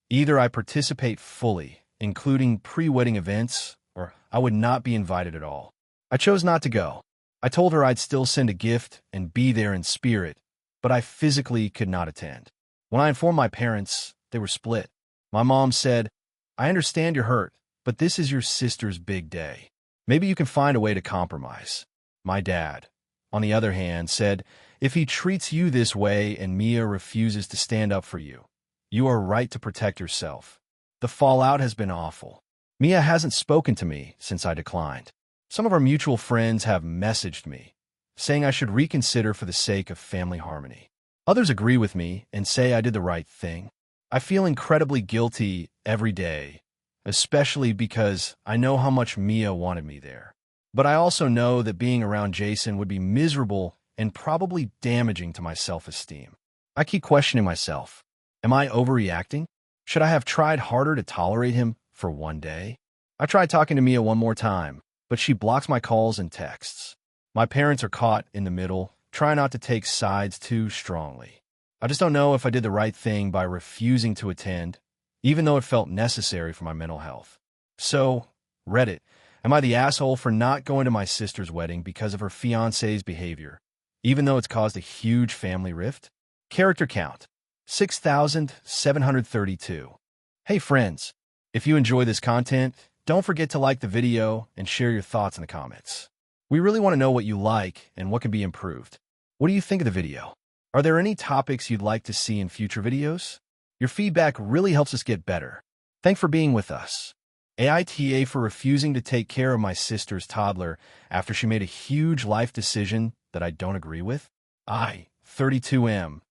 A: Either I participate fully, including pre-wedding events, or I would not be invited at all. I chose not to go. I told her I'd still send a gift and be there in spirit, but I physically could not attend. When I informed my parents, they were split. My mom said, "I understand you're hurt, but this is your sister's big day. Maybe you can find a way to compromise." My dad, on the other hand, said, "If he treats you this way and Mia refuses to stand up for you, you are right to protect yourself." The fallout has been awful. Mia hasn't spoken to me since I declined. Some of our mutual friends have messaged me, saying I should reconsider for the sake of family harmony. Others agree with me and say I did the right thing. I feel incredibly guilty every day, especially because I know how much Mia wanted me there. But I also know that being around Jason would be miserable and probably damaging to my self-esteem. I keep questioning myself. Am I overreacting? Should I have tried harder to tolerate him for one day? I tried talking to Mia one more time, but she blocks my calls and texts. My parents are caught in the middle, trying not to take sides too strongly. I just don't know if I did the right thing by refusing to attend, even though it felt necessary for my mental health. So, Reddit, am I the asshole for not going to my sister's wedding because of her fiancé's behavior, even though it's caused a huge family rift? Character count, 6,732. Hey friends, if you enjoy this content, don't forget to like the video and share your thoughts in the comments. We really want to know what you like and what can be improved. What do you think of the video? Are there any topics you'd like to see in future videos? Your feedback really helps us get better. Thanks for being with us. AITA for refusing to take care of my sister's toddler after she made a huge life decision that I don't agree with. I, 32M,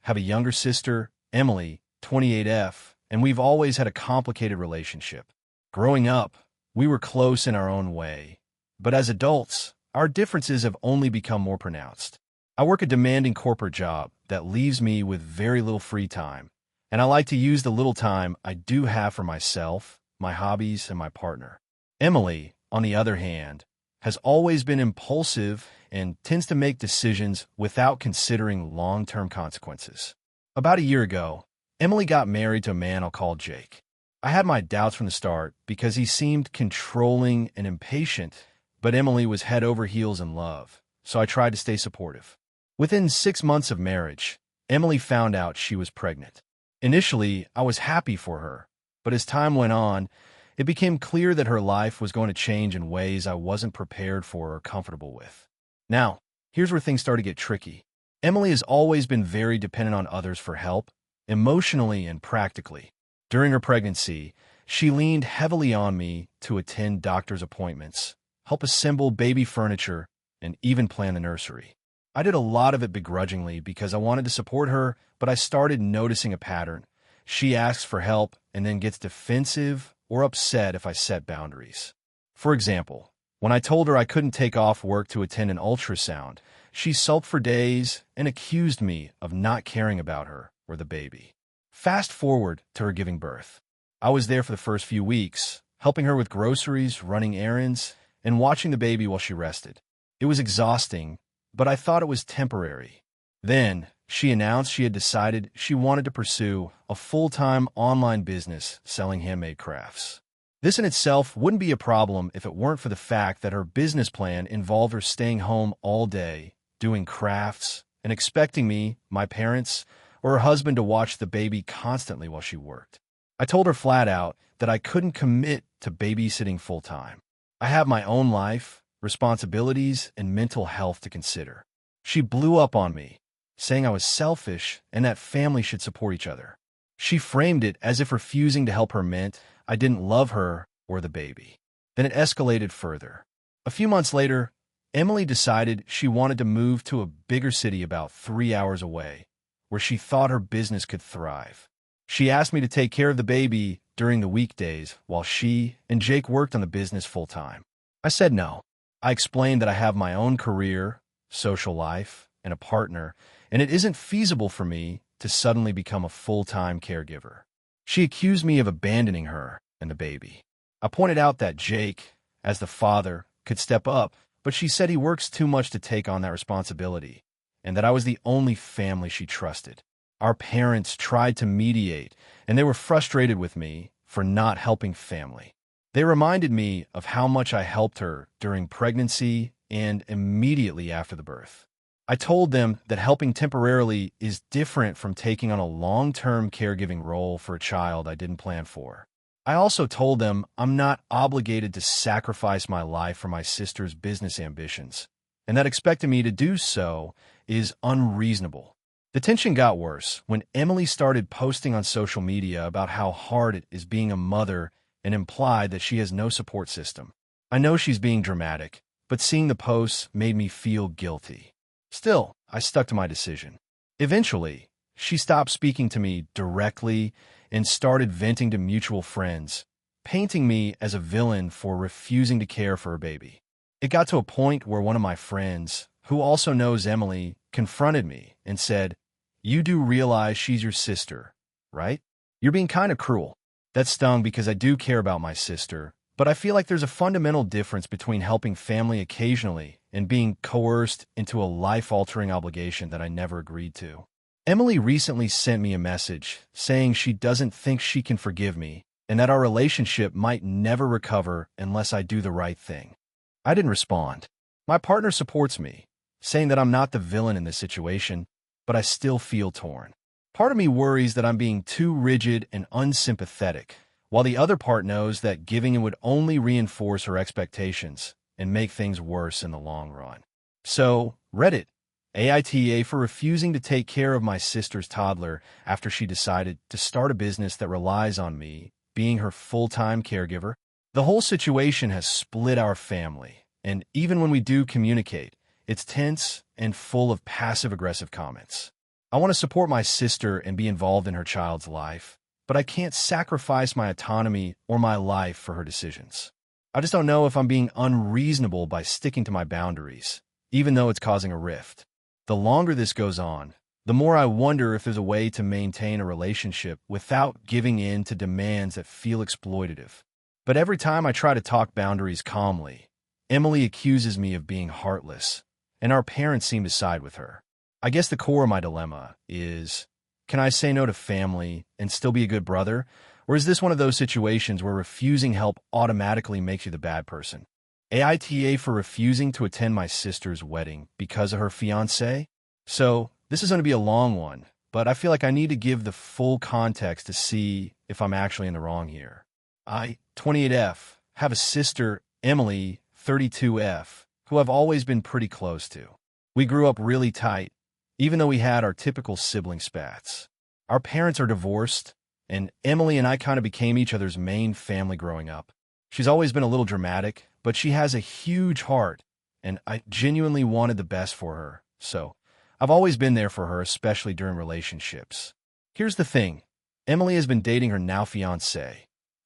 A: have a younger sister, Emily, 28F, and we've always had a complicated relationship. Growing up, we were close in our own way, but as adults, our differences have only become more pronounced. I work a demanding corporate job that leaves me with very little free time, and I like to use the little time I do have for myself, my hobbies, and my partner. Emily, on the other hand, has always been impulsive and tends to make decisions without considering long-term consequences. About a year ago, Emily got married to a man I'll call Jake. I had my doubts from the start because he seemed controlling and impatient, but Emily was head over heels in love, so I tried to stay supportive. Within 6 months of marriage, Emily found out she was pregnant. Initially, I was happy for her, but as time went on, it became clear that her life was going to change in ways I wasn't prepared for or comfortable with. Now, here's where things started to get tricky. Emily has always been very dependent on others for help, emotionally and practically. During her pregnancy, she leaned heavily on me to attend doctor's appointments, help assemble baby furniture, and even plan the nursery. I did a lot of it begrudgingly because I wanted to support her, but I started noticing a pattern. She asks for help and then gets defensive or upset if I set boundaries. For example, When I told her I couldn't take off work to attend an ultrasound, she sulked for days and accused me of not caring about her or the baby. Fast forward to her giving birth. I was there for the first few weeks, helping her with groceries, running errands, and watching the baby while she rested. It was exhausting, but I thought it was temporary. Then, she announced she had decided she wanted to pursue a full-time online business selling handmade crafts. This in itself wouldn't be a problem if it weren't for the fact that her business plan involved her staying home all day, doing crafts, and expecting me, my parents, or her husband to watch the baby constantly while she worked. I told her flat out that I couldn't commit to babysitting full-time. I have my own life, responsibilities, and mental health to consider. She blew up on me, saying I was selfish and that family should support each other. She framed it as if refusing to help her meant I didn't love her or the baby. Then it escalated further. A few months later, Emily decided she wanted to move to a bigger city about 3 hours away, where she thought her business could thrive. She asked me to take care of the baby during the weekdays while she and Jake worked on the business full-time. I said no. I explained that I have my own career, social life, and a partner, and it isn't feasible for me to suddenly become a full-time caregiver. She accused me of abandoning her and the baby. I pointed out that Jake, as the father, could step up, but she said he works too much to take on that responsibility, and that I was the only family she trusted. Our parents tried to mediate, and they were frustrated with me for not helping family. They reminded me of how much I helped her during pregnancy and immediately after the birth. I told them that helping temporarily is different from taking on a long-term caregiving role for a child I didn't plan for. I also told them I'm not obligated to sacrifice my life for my sister's business ambitions, and that expecting me to do so is unreasonable. The tension got worse when Emily started posting on social media about how hard it is being a mother and implied that she has no support system. I know she's being dramatic, but seeing the posts made me feel guilty. Still, I stuck to my decision. Eventually, she stopped speaking to me directly and started venting to mutual friends, painting me as a villain for refusing to care for her baby. It got to a point where one of my friends, who also knows Emily, confronted me and said, "You do realize she's your sister, right? You're being kind of cruel." That stung because I do care about my sister, but I feel like there's a fundamental difference between helping family occasionally and being coerced into a life-altering obligation that I never agreed to. Emily recently sent me a message saying she doesn't think she can forgive me and that our relationship might never recover unless I do the right thing. I didn't respond. My partner supports me, saying that I'm not the villain in this situation, but I still feel torn. Part of me worries that I'm being too rigid and unsympathetic, while the other part knows that giving in would only reinforce her expectations and make things worse in the long run. So, Reddit, AITA for refusing to take care of my sister's toddler after she decided to start a business that relies on me being her full-time caregiver. The whole situation has split our family, and even when we do communicate, it's tense and full of passive-aggressive comments. I want to support my sister and be involved in her child's life, but I can't sacrifice my autonomy or my life for her decisions. I just don't know if I'm being unreasonable by sticking to my boundaries, even though it's causing a rift. The longer this goes on, the more I wonder if there's a way to maintain a relationship without giving in to demands that feel exploitative. But every time I try to talk boundaries calmly, Emily accuses me of being heartless, and our parents seem to side with her. I guess the core of my dilemma is, can I say no to family and still be a good brother? Or is this one of those situations where refusing help automatically makes you the bad person? AITA for refusing to attend my sister's wedding because of her fiancé? So, this is going to be a long one, but I feel like I need to give the full context to see if I'm actually in the wrong here. I, 28F, have a sister, Emily, 32F, who I've always been pretty close to. We grew up really tight, even though we had our typical sibling spats. Our parents are divorced, and Emily and I kind of became each other's main family growing up. She's always been a little dramatic, but she has a huge heart, and I genuinely wanted the best for her, so I've always been there for her, especially during relationships. Here's the thing. Emily has been dating her now fiancé,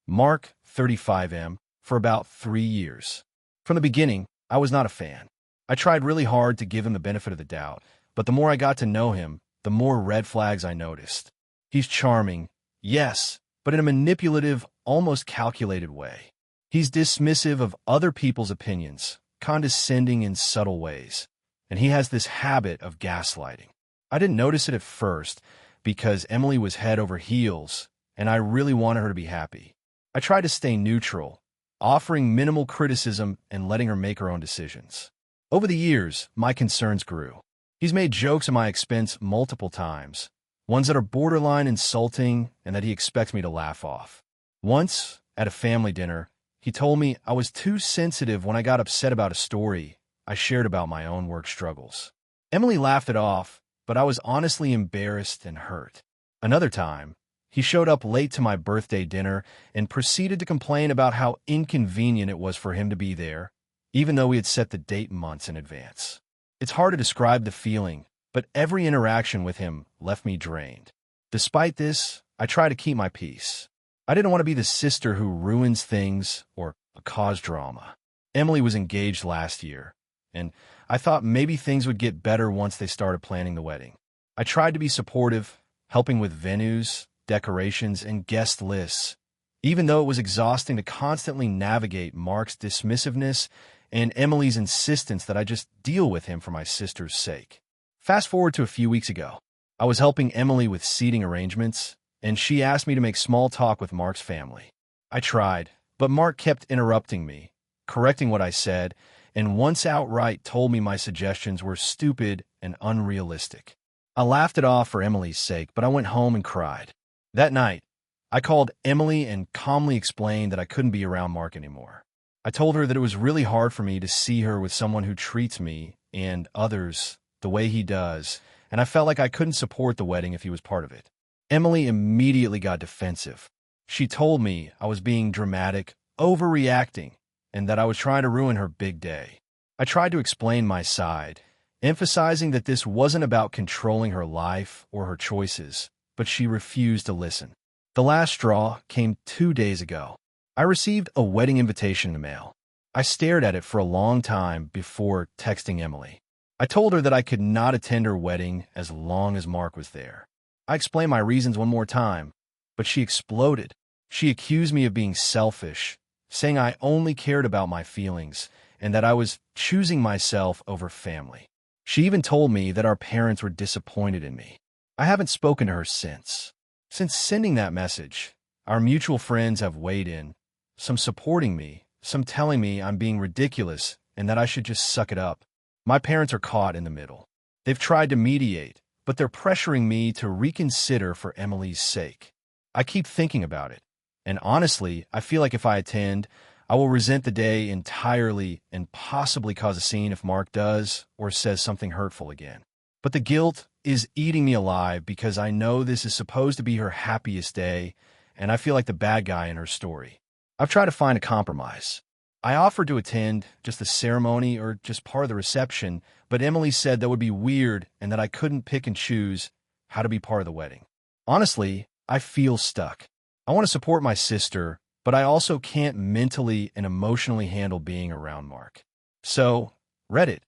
A: Mark, 35M, for about 3 years. From the beginning, I was not a fan. I tried really hard to give him the benefit of the doubt, but the more I got to know him, the more red flags I noticed. He's charming, yes, but in a manipulative, almost calculated way. He's dismissive of other people's opinions, condescending in subtle ways, and he has this habit of gaslighting. I didn't notice it at first because Emily was head over heels, and I really wanted her to be happy. I tried to stay neutral, offering minimal criticism and letting her make her own decisions. Over the years, my concerns grew. He's made jokes at my expense multiple times, ones that are borderline insulting and that he expects me to laugh off. Once, at a family dinner, he told me I was too sensitive when I got upset about a story I shared about my own work struggles. Emily laughed it off, but I was honestly embarrassed and hurt. Another time, he showed up late to my birthday dinner and proceeded to complain about how inconvenient it was for him to be there, even though we had set the date months in advance. It's hard to describe the feeling, but every interaction with him left me drained. Despite this, I try to keep my peace. I didn't want to be the sister who ruins things or cause drama. Emily was engaged last year, and I thought maybe things would get better once they started planning the wedding. I tried to be supportive, helping with venues, decorations, and guest lists, even though it was exhausting to constantly navigate Mark's dismissiveness and Emily's insistence that I just deal with him for my sister's sake. Fast forward to a few weeks ago. I was helping Emily with seating arrangements, and she asked me to make small talk with Mark's family. I tried, but Mark kept interrupting me, correcting what I said, and once outright told me my suggestions were stupid and unrealistic. I laughed it off for Emily's sake, but I went home and cried. That night, I called Emily and calmly explained that I couldn't be around Mark anymore. I told her that it was really hard for me to see her with someone who treats me and others the way he does, and I felt like I couldn't support the wedding if he was part of it. Emily immediately got defensive. She told me I was being dramatic, overreacting, and that I was trying to ruin her big day. I tried to explain my side, emphasizing that this wasn't about controlling her life or her choices, but she refused to listen. The last straw came 2 days ago. I received a wedding invitation in the mail. I stared at it for a long time before texting Emily. I told her that I could not attend her wedding as long as Mark was there. I explained my reasons one more time, but she exploded. She accused me of being selfish, saying I only cared about my feelings and that I was choosing myself over family. She even told me that our parents were disappointed in me. I haven't spoken to her since. Since sending that message, our mutual friends have weighed in, some supporting me, some telling me I'm being ridiculous and that I should just suck it up. My parents are caught in the middle. They've tried to mediate, but they're pressuring me to reconsider for Emily's sake. I keep thinking about it, and honestly, I feel like if I attend, I will resent the day entirely and possibly cause a scene if Mark does or says something hurtful again. But the guilt is eating me alive because I know this is supposed to be her happiest day, and I feel like the bad guy in her story. I've tried to find a compromise. I offered to attend just the ceremony or just part of the reception, but Emily said that would be weird and that I couldn't pick and choose how to be part of the wedding. Honestly, I feel stuck. I want to support my sister, but I also can't mentally and emotionally handle being around Mark. So, Reddit,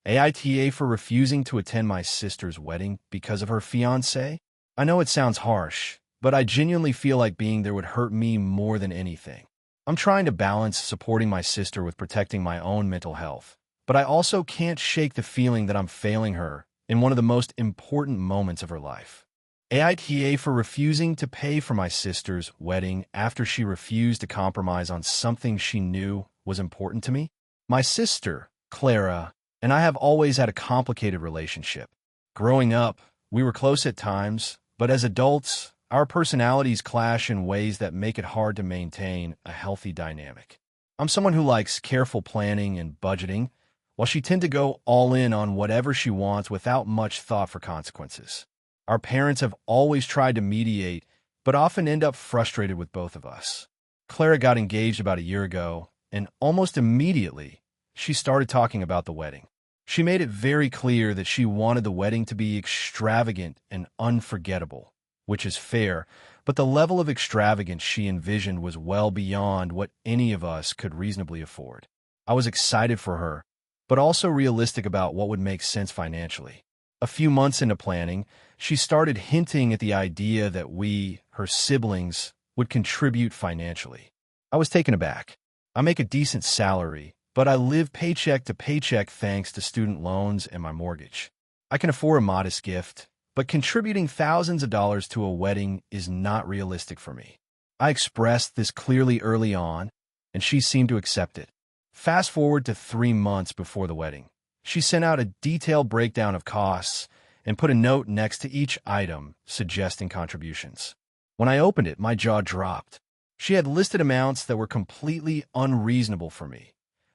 A: AITA for refusing to attend my sister's wedding because of her fiancé? I know it sounds harsh, but I genuinely feel like being there would hurt me more than anything. I'm trying to balance supporting my sister with protecting my own mental health, but I also can't shake the feeling that I'm failing her in one of the most important moments of her life. AITA for refusing to pay for my sister's wedding after she refused to compromise on something she knew was important to me. My sister, Clara, and I have always had a complicated relationship. Growing up, we were close at times, but as adults, our personalities clash in ways that make it hard to maintain a healthy dynamic. I'm someone who likes careful planning and budgeting, while she tends to go all in on whatever she wants without much thought for consequences. Our parents have always tried to mediate, but often end up frustrated with both of us. Clara got engaged about a year ago, and almost immediately, she started talking about the wedding. She made it very clear that she wanted the wedding to be extravagant and unforgettable, which is fair, but the level of extravagance she envisioned was well beyond what any of us could reasonably afford. I was excited for her, but also realistic about what would make sense financially. A few months into planning, she started hinting at the idea that we, her siblings, would contribute financially. I was taken aback. I make a decent salary, but I live paycheck to paycheck thanks to student loans and my mortgage. I can afford a modest gift, but contributing thousands of dollars to a wedding is not realistic for me. I expressed this clearly early on, and she seemed to accept it. Fast forward to 3 months before the wedding. She sent out a detailed breakdown of costs and put a note next to each item suggesting contributions. When I opened it, my jaw dropped. She had listed amounts that were completely unreasonable for me.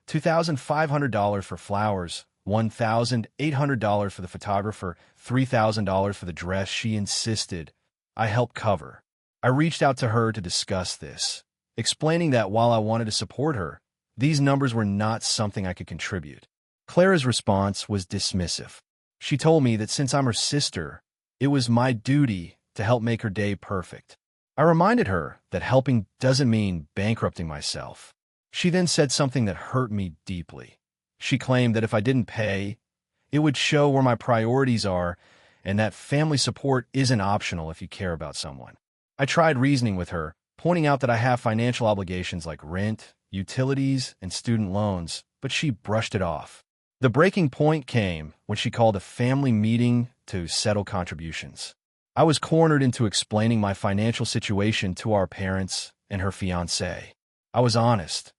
A: $2,500 for flowers, $1,800 for the photographer, $3,000 for the dress she insisted I help cover. I reached out to her to discuss this, explaining that while I wanted to support her, these numbers were not something I could contribute. Clara's response was dismissive. She told me that since I'm her sister, it was my duty to help make her day perfect. I reminded her that helping doesn't mean bankrupting myself. She then said something that hurt me deeply. She claimed that if I didn't pay, it would show where my priorities are and that family support isn't optional if you care about someone. I tried reasoning with her, pointing out that I have financial obligations like rent, utilities, and student loans, but she brushed it off. The breaking point came when she called a family meeting to settle contributions. I was cornered into explaining my financial situation to our parents and her fiancé. I was honest.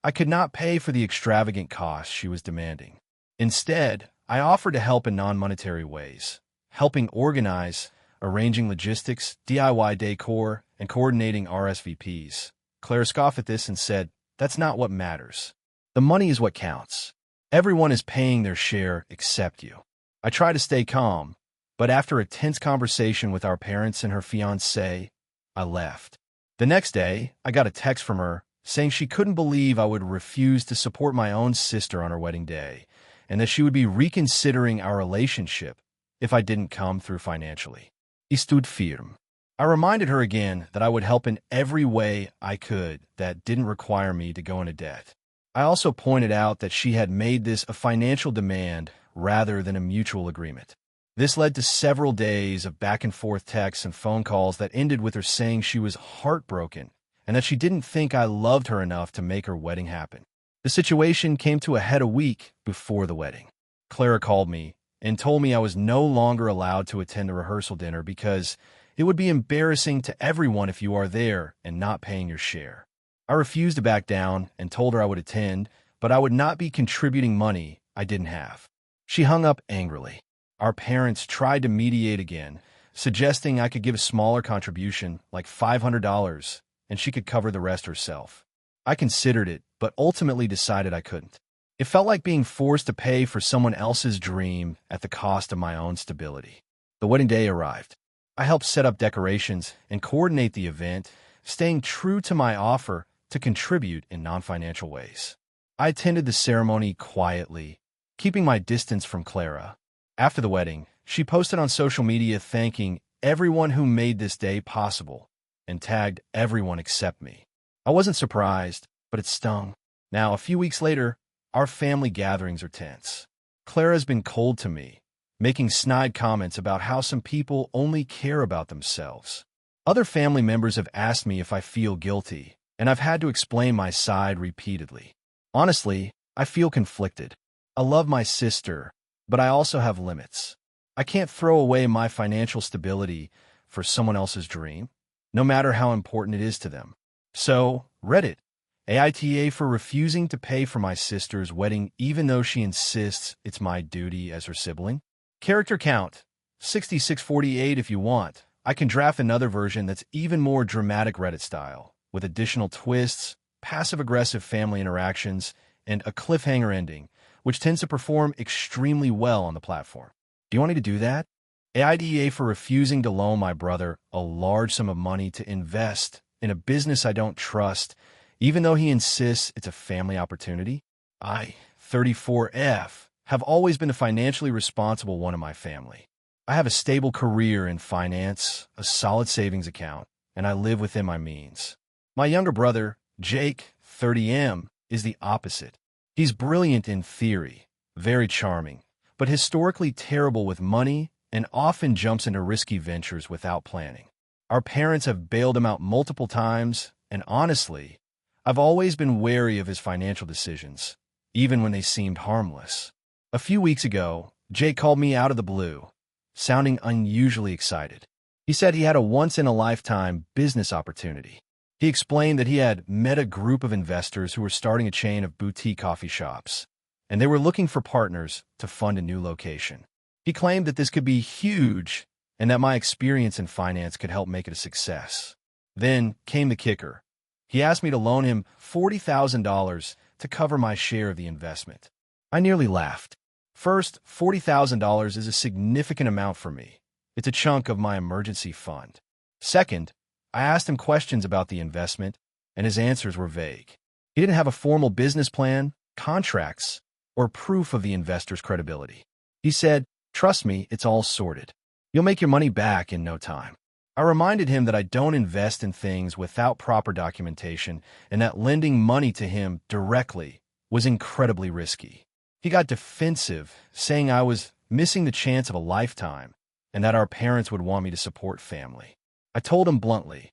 A: I could not pay for the extravagant costs she was demanding. Instead, I offered to help in non-monetary ways, helping organize, arranging logistics, DIY decor, and coordinating RSVPs. Clara scoffed at this and said, "That's not what matters. The money is what counts. Everyone is paying their share except you." I tried to stay calm, but after a tense conversation with our parents and her fiancé, I left. The next day, I got a text from her saying she couldn't believe I would refuse to support my own sister on her wedding day, and that she would be reconsidering our relationship if I didn't come through financially. I stood firm. I reminded her again that I would help in every way I could that didn't require me to go into debt. I also pointed out that she had made this a financial demand rather than a mutual agreement. This led to several days of back-and-forth texts and phone calls that ended with her saying she was heartbroken and that she didn't think I loved her enough to make her wedding happen. The situation came to a head a week before the wedding. Clara called me and told me I was no longer allowed to attend the rehearsal dinner because it would be embarrassing to everyone if you are there and not paying your share. I refused to back down and told her I would attend, but I would not be contributing money I didn't have. She hung up angrily. Our parents tried to mediate again, suggesting I could give a smaller contribution, like $500, and she could cover the rest herself. I considered it, but ultimately decided I couldn't. It felt like being forced to pay for someone else's dream at the cost of my own stability. The wedding day arrived. I helped set up decorations and coordinate the event, staying true to my offer to contribute in non-financial ways. I attended the ceremony quietly, keeping my distance from Clara. After the wedding, she posted on social media thanking everyone who made this day possible and tagged everyone except me. I wasn't surprised, but it stung. Now, a few weeks later, our family gatherings are tense. Clara's been cold to me, making snide comments about how some people only care about themselves. Other family members have asked me if I feel guilty, and I've had to explain my side repeatedly. Honestly, I feel conflicted. I love my sister, but I also have limits. I can't throw away my financial stability for someone else's dream, no matter how important it is to them. So, Reddit, AITA for refusing to pay for my sister's wedding even though she insists it's my duty as her sibling. Character count, 6648 if you want. I can draft another version that's even more dramatic Reddit style, with additional twists, passive-aggressive family interactions, and a cliffhanger ending, which tends to perform extremely well on the platform. Do you want me to do that? AITA for refusing to loan my brother a large sum of money to invest in a business I don't trust, even though he insists it's a family opportunity. I, 34F, have always been the financially responsible one in my family. I have a stable career in finance, a solid savings account, and I live within my means. My younger brother, Jake, 30M, is the opposite. He's brilliant in theory, very charming, but historically terrible with money and often jumps into risky ventures without planning. Our parents have bailed him out multiple times, and honestly, I've always been wary of his financial decisions, even when they seemed harmless. A few weeks ago, Jake called me out of the blue, sounding unusually excited. He said he had a once-in-a-lifetime business opportunity. He explained that he had met a group of investors who were starting a chain of boutique coffee shops, and they were looking for partners to fund a new location. He claimed that this could be huge and that my experience in finance could help make it a success. Then came the kicker. He asked me to loan him $40,000 to cover my share of the investment. I nearly laughed. First, $40,000 is a significant amount for me. It's a chunk of my emergency fund. Second, I asked him questions about the investment, and his answers were vague. He didn't have a formal business plan, contracts, or proof of the investor's credibility. He said, "Trust me, it's all sorted. You'll make your money back in no time." I reminded him that I don't invest in things without proper documentation and that lending money to him directly was incredibly risky. He got defensive, saying I was missing the chance of a lifetime and that our parents would want me to support family. I told him bluntly,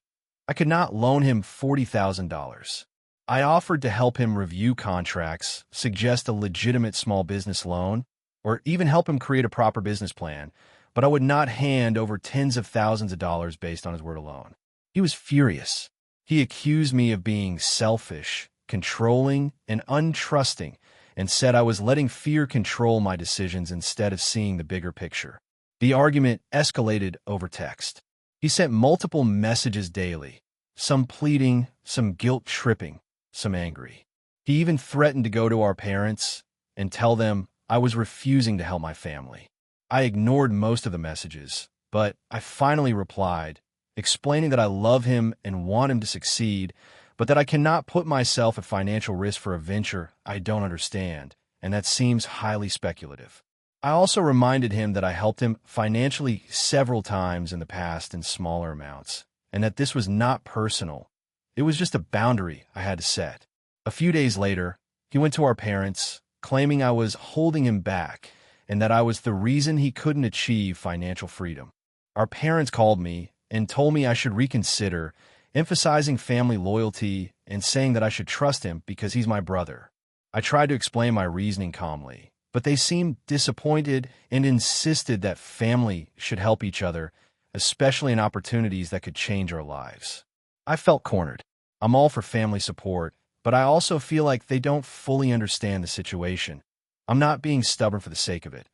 A: I could not loan him $40,000. I offered to help him review contracts, suggest a legitimate small business loan, or even help him create a proper business plan, but I would not hand over tens of thousands of dollars based on his word alone. He was furious. He accused me of being selfish, controlling, and untrusting, and said I was letting fear control my decisions instead of seeing the bigger picture. The argument escalated over text. He sent multiple messages daily, some pleading, some guilt-tripping, some angry. He even threatened to go to our parents and tell them I was refusing to help my family. I ignored most of the messages, but I finally replied, explaining that I love him and want him to succeed, but that I cannot put myself at financial risk for a venture I don't understand, and that seems highly speculative. I also reminded him that I helped him financially several times in the past in smaller amounts, and that this was not personal. It was just a boundary I had to set. A few days later, he went to our parents, claiming I was holding him back and that I was the reason he couldn't achieve financial freedom. Our parents called me and told me I should reconsider, emphasizing family loyalty and saying that I should trust him because he's my brother. I tried to explain my reasoning calmly, but they seemed disappointed and insisted that family should help each other, especially in opportunities that could change our lives. I felt cornered. I'm all for family support, but I also feel like they don't fully understand the situation. I'm not being stubborn for the sake of it.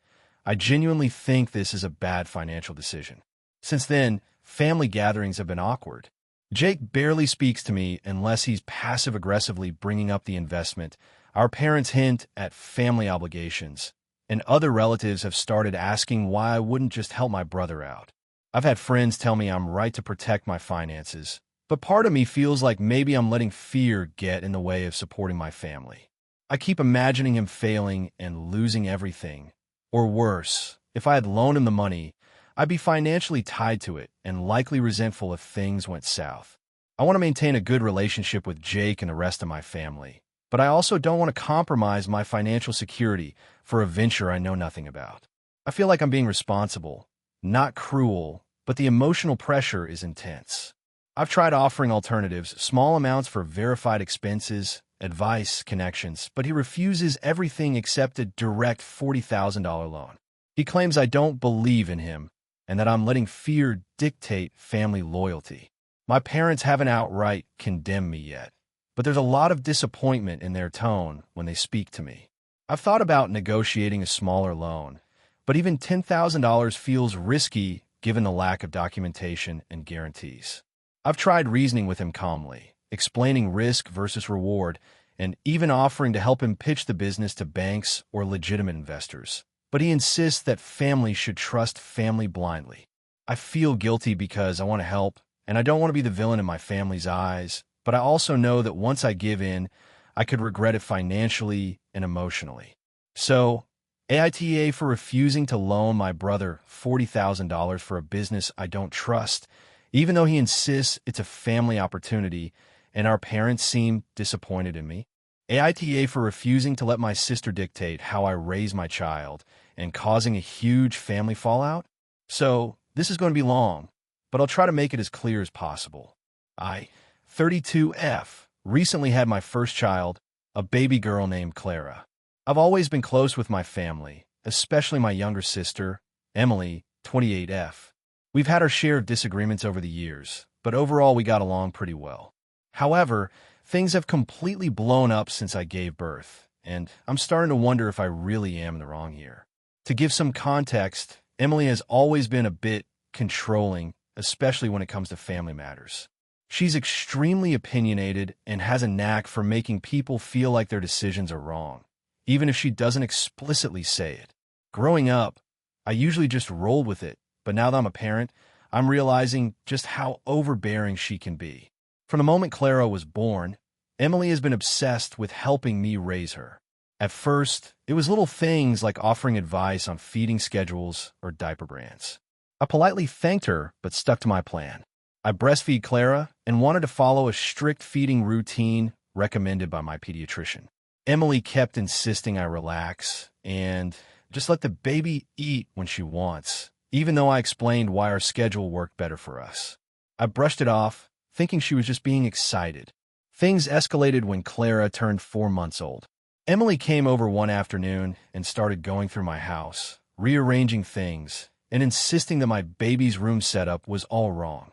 A: I genuinely think this is a bad financial decision. Since then, family gatherings have been awkward. Jake barely speaks to me unless he's passive-aggressively bringing up the investment. Our parents hint at family obligations, and other relatives have started asking why I wouldn't just help my brother out. I've had friends tell me I'm right to protect my finances, but part of me feels like maybe I'm letting fear get in the way of supporting my family. I keep imagining him failing and losing everything. Or worse, if I had loaned him the money, I'd be financially tied to it and likely resentful if things went south. I want to maintain a good relationship with Jake and the rest of my family, but I also don't want to compromise my financial security for a venture I know nothing about. I feel like I'm being responsible, not cruel, but the emotional pressure is intense. I've tried offering alternatives, small amounts for verified expenses, advice, connections, but he refuses everything except a direct $40,000 loan. He claims I don't believe in him and that I'm letting fear dictate family loyalty. My parents haven't outright condemned me yet, but there's a lot of disappointment in their tone when they speak to me. I've thought about negotiating a smaller loan, but even $10,000 feels risky given the lack of documentation and guarantees. I've tried reasoning with him calmly, explaining risk versus reward, and even offering to help him pitch the business to banks or legitimate investors. But he insists that family should trust family blindly. I feel guilty because I want to help, and I don't want to be the villain in my family's eyes, but I also know that once I give in, I could regret it financially and emotionally. So, AITA for refusing to loan my brother $40,000 for a business I don't trust, even though he insists it's a family opportunity and our parents seem disappointed in me. AITA for refusing to let my sister dictate how I raise my child and causing a huge family fallout? So, this is going to be long, but I'll try to make it as clear as possible. I, 32F, recently had my first child, a baby girl named Clara. I've always been close with my family, especially my younger sister, Emily, 28F. We've had our share of disagreements over the years, but overall we got along pretty well. However, things have completely blown up since I gave birth, and I'm starting to wonder if I really am in the wrong here. To give some context, Emily has always been a bit controlling, especially when it comes to family matters. She's extremely opinionated and has a knack for making people feel like their decisions are wrong, even if she doesn't explicitly say it. Growing up, I usually just rolled with it, but now that I'm a parent, I'm realizing just how overbearing she can be. From the moment Clara was born, Emily has been obsessed with helping me raise her. At first, it was little things like offering advice on feeding schedules or diaper brands. I politely thanked her, but stuck to my plan. I breastfeed Clara and wanted to follow a strict feeding routine recommended by my pediatrician. Emily kept insisting I relax and just let the baby eat when she wants, even though I explained why our schedule worked better for us. I brushed it off, thinking she was just being excited. Things escalated when Clara turned 4 months old. Emily came over one afternoon and started going through my house, rearranging things, and insisting that my baby's room setup was all wrong.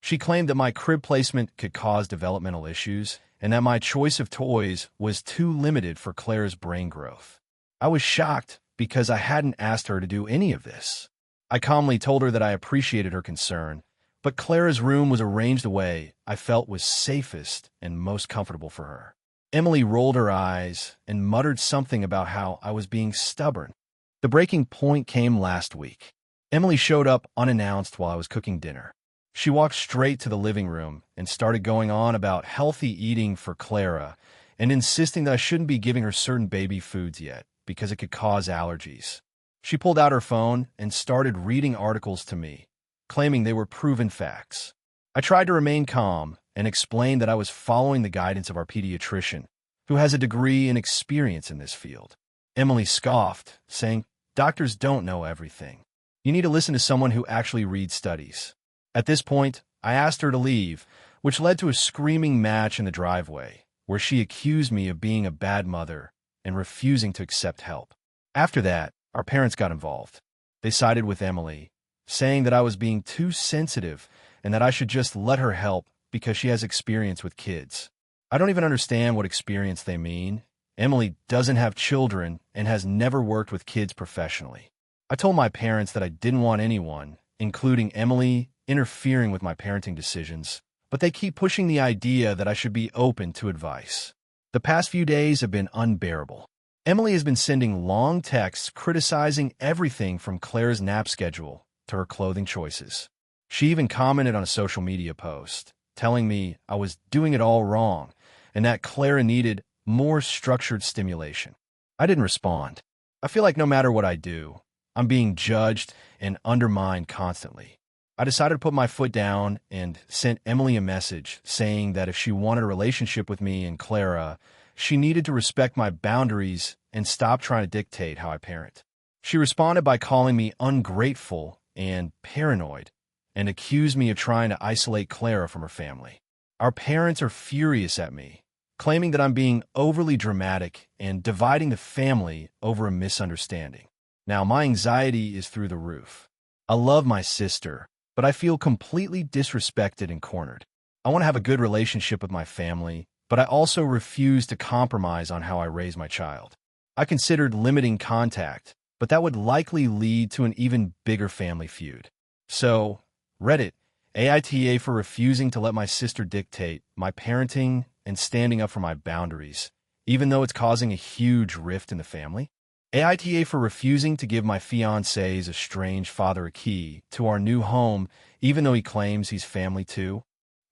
A: She claimed that my crib placement could cause developmental issues and that my choice of toys was too limited for Clara's brain growth. I was shocked because I hadn't asked her to do any of this. I calmly told her that I appreciated her concern, but Clara's room was arranged the way I felt was safest and most comfortable for her. Emily rolled her eyes and muttered something about how I was being stubborn. The breaking point came last week. Emily showed up unannounced while I was cooking dinner. She walked straight to the living room and started going on about healthy eating for Clara and insisting that I shouldn't be giving her certain baby foods yet because it could cause allergies. She pulled out her phone and started reading articles to me, claiming they were proven facts. I tried to remain calm and explained that I was following the guidance of our pediatrician, who has a degree and experience in this field. Emily scoffed, saying, "Doctors don't know everything. You need to listen to someone who actually reads studies." At this point, I asked her to leave, which led to a screaming match in the driveway, where she accused me of being a bad mother and refusing to accept help. After that, our parents got involved. They sided with Emily, saying that I was being too sensitive and that I should just let her help because she has experience with kids. I don't even understand what experience they mean. Emily doesn't have children and has never worked with kids professionally. I told my parents that I didn't want anyone, including Emily, interfering with my parenting decisions, but they keep pushing the idea that I should be open to advice. The past few days have been unbearable. Emily has been sending long texts criticizing everything from Claire's nap schedule to her clothing choices. She even commented on a social media post, telling me I was doing it all wrong and that Clara needed more structured stimulation. I didn't respond. I feel like no matter what I do, I'm being judged and undermined constantly. I decided to put my foot down and sent Emily a message saying that if she wanted a relationship with me and Clara, she needed to respect my boundaries and stop trying to dictate how I parent. She responded by calling me ungrateful and paranoid and accused me of trying to isolate Clara from her family. Our parents are furious at me, claiming that I'm being overly dramatic and dividing the family over a misunderstanding. Now, my anxiety is through the roof. I love my sister, but I feel completely disrespected and cornered. I want to have a good relationship with my family, but I also refuse to compromise on how I raise my child. I considered limiting contact, but that would likely lead to an even bigger family feud. So, Reddit, AITA for refusing to let my sister dictate my parenting and standing up for my boundaries, even though it's causing a huge rift in the family. AITA for refusing to give my fiancé's estranged father a key to our new home, even though he claims he's family too.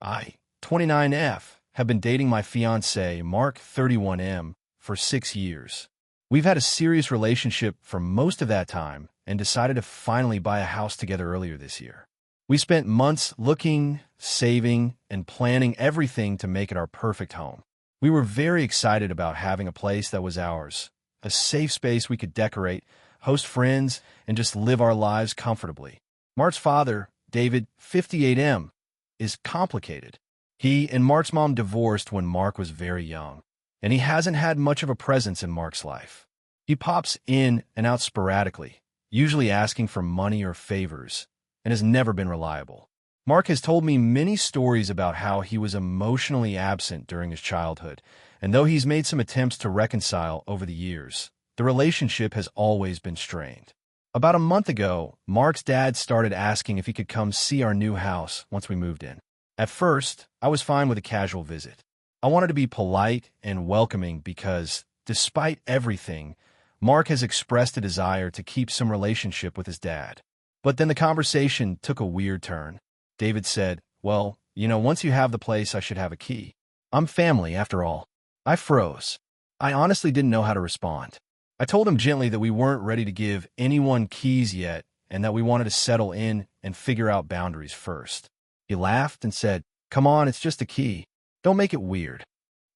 A: I, 29F, have been dating my fiancé, Mark, 31M, for 6 years. We've had a serious relationship for most of that time and decided to finally buy a house together earlier this year. We spent months looking, saving, and planning everything to make it our perfect home. We were very excited about having a place that was ours, a safe space we could decorate, host friends, and just live our lives comfortably. Mark's father, David, 58M, is complicated. He and Mark's mom divorced when Mark was very young, and he hasn't had much of a presence in Mark's life. He pops in and out sporadically, usually asking for money or favors, and has never been reliable. Mark has told me many stories about how he was emotionally absent during his childhood, and though he's made some attempts to reconcile over the years, the relationship has always been strained. About a month ago, Mark's dad started asking if he could come see our new house once we moved in. At first, I was fine with a casual visit. I wanted to be polite and welcoming because, despite everything, Mark has expressed a desire to keep some relationship with his dad. But then the conversation took a weird turn. David said, "Well, once you have the place, I should have a key. I'm family, after all." I froze. I honestly didn't know how to respond. I told him gently that we weren't ready to give anyone keys yet and that we wanted to settle in and figure out boundaries first. He laughed and said, "Come on, it's just a key. Don't make it weird."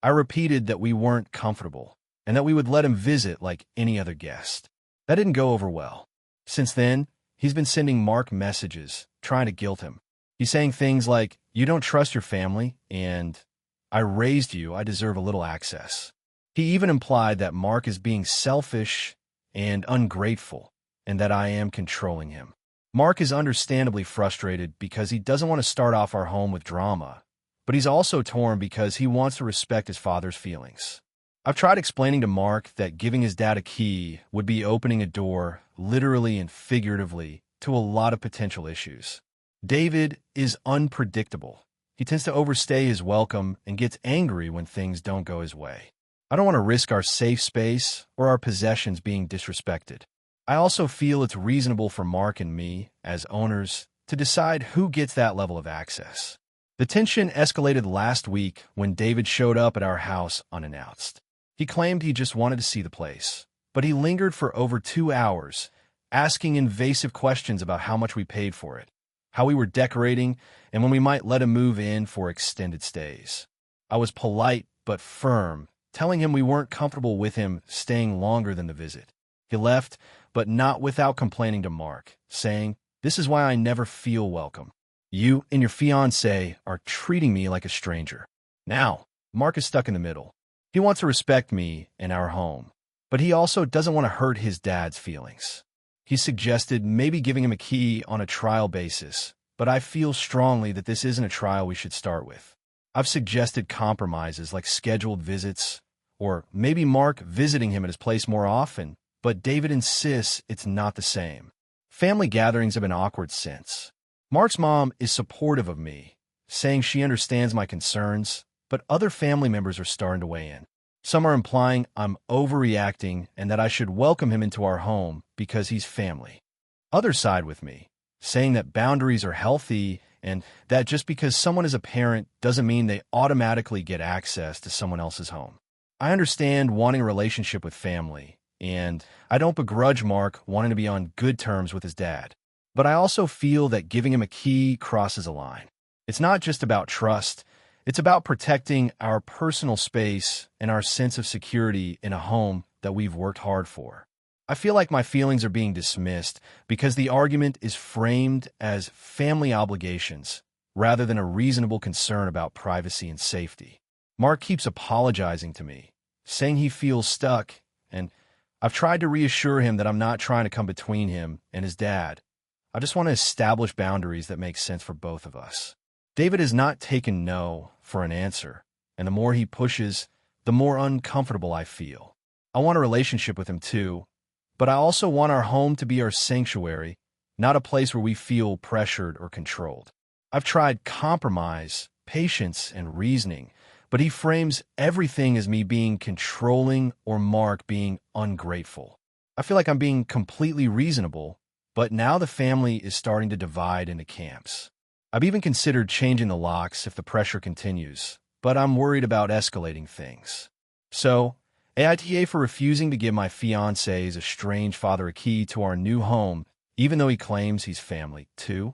A: I repeated that we weren't comfortable and that we would let him visit like any other guest. That didn't go over well. Since then, he's been sending Mark messages, trying to guilt him. He's saying things like, "You don't trust your family," and "I raised you, I deserve a little access." He even implied that Mark is being selfish and ungrateful, and that I am controlling him. Mark is understandably frustrated because he doesn't want to start off our home with drama, but he's also torn because he wants to respect his father's feelings. I've tried explaining to Mark that giving his dad a key would be opening a door, literally and figuratively, to a lot of potential issues. David is unpredictable. He tends to overstay his welcome and gets angry when things don't go his way. I don't want to risk our safe space or our possessions being disrespected. I also feel it's reasonable for Mark and me, as owners, to decide who gets that level of access. The tension escalated last week when David showed up at our house unannounced. He claimed he just wanted to see the place, but he lingered for over 2 hours, asking invasive questions about how much we paid for it, how we were decorating, and when we might let him move in for extended stays. I was polite but firm, telling him we weren't comfortable with him staying longer than the visit. He left, but not without complaining to Mark, saying, "This is why I never feel welcome. You and your fiancé are treating me like a stranger." Now, Mark is stuck in the middle. He wants to respect me and our home, but he also doesn't want to hurt his dad's feelings. He suggested maybe giving him a key on a trial basis, but I feel strongly that this isn't a trial we should start with. I've suggested compromises like scheduled visits, or maybe Mark visiting him at his place more often, but David insists it's not the same. Family gatherings have been awkward since. Mark's mom is supportive of me, saying she understands my concerns, but other family members are starting to weigh in. Some are implying I'm overreacting and that I should welcome him into our home because he's family. Others side with me, saying that boundaries are healthy and that just because someone is a parent doesn't mean they automatically get access to someone else's home. I understand wanting a relationship with family, and I don't begrudge Mark wanting to be on good terms with his dad. But I also feel that giving him a key crosses a line. It's not just about trust. It's about protecting our personal space and our sense of security in a home that we've worked hard for. I feel like my feelings are being dismissed because the argument is framed as family obligations rather than a reasonable concern about privacy and safety. Mark keeps apologizing to me, saying he feels stuck, and I've tried to reassure him that I'm not trying to come between him and his dad. I just want to establish boundaries that make sense for both of us. David has not taken no for an answer, and the more he pushes, the more uncomfortable I feel. I want a relationship with him too, but I also want our home to be our sanctuary, not a place where we feel pressured or controlled. I've tried compromise, patience, and reasoning, but he frames everything as me being controlling or Mark being ungrateful. I feel like I'm being completely reasonable, but now the family is starting to divide into camps. I've even considered changing the locks if the pressure continues, but I'm worried about escalating things. So, AITA for refusing to give my fiancé's estranged father a key to our new home, even though he claims he's family, too.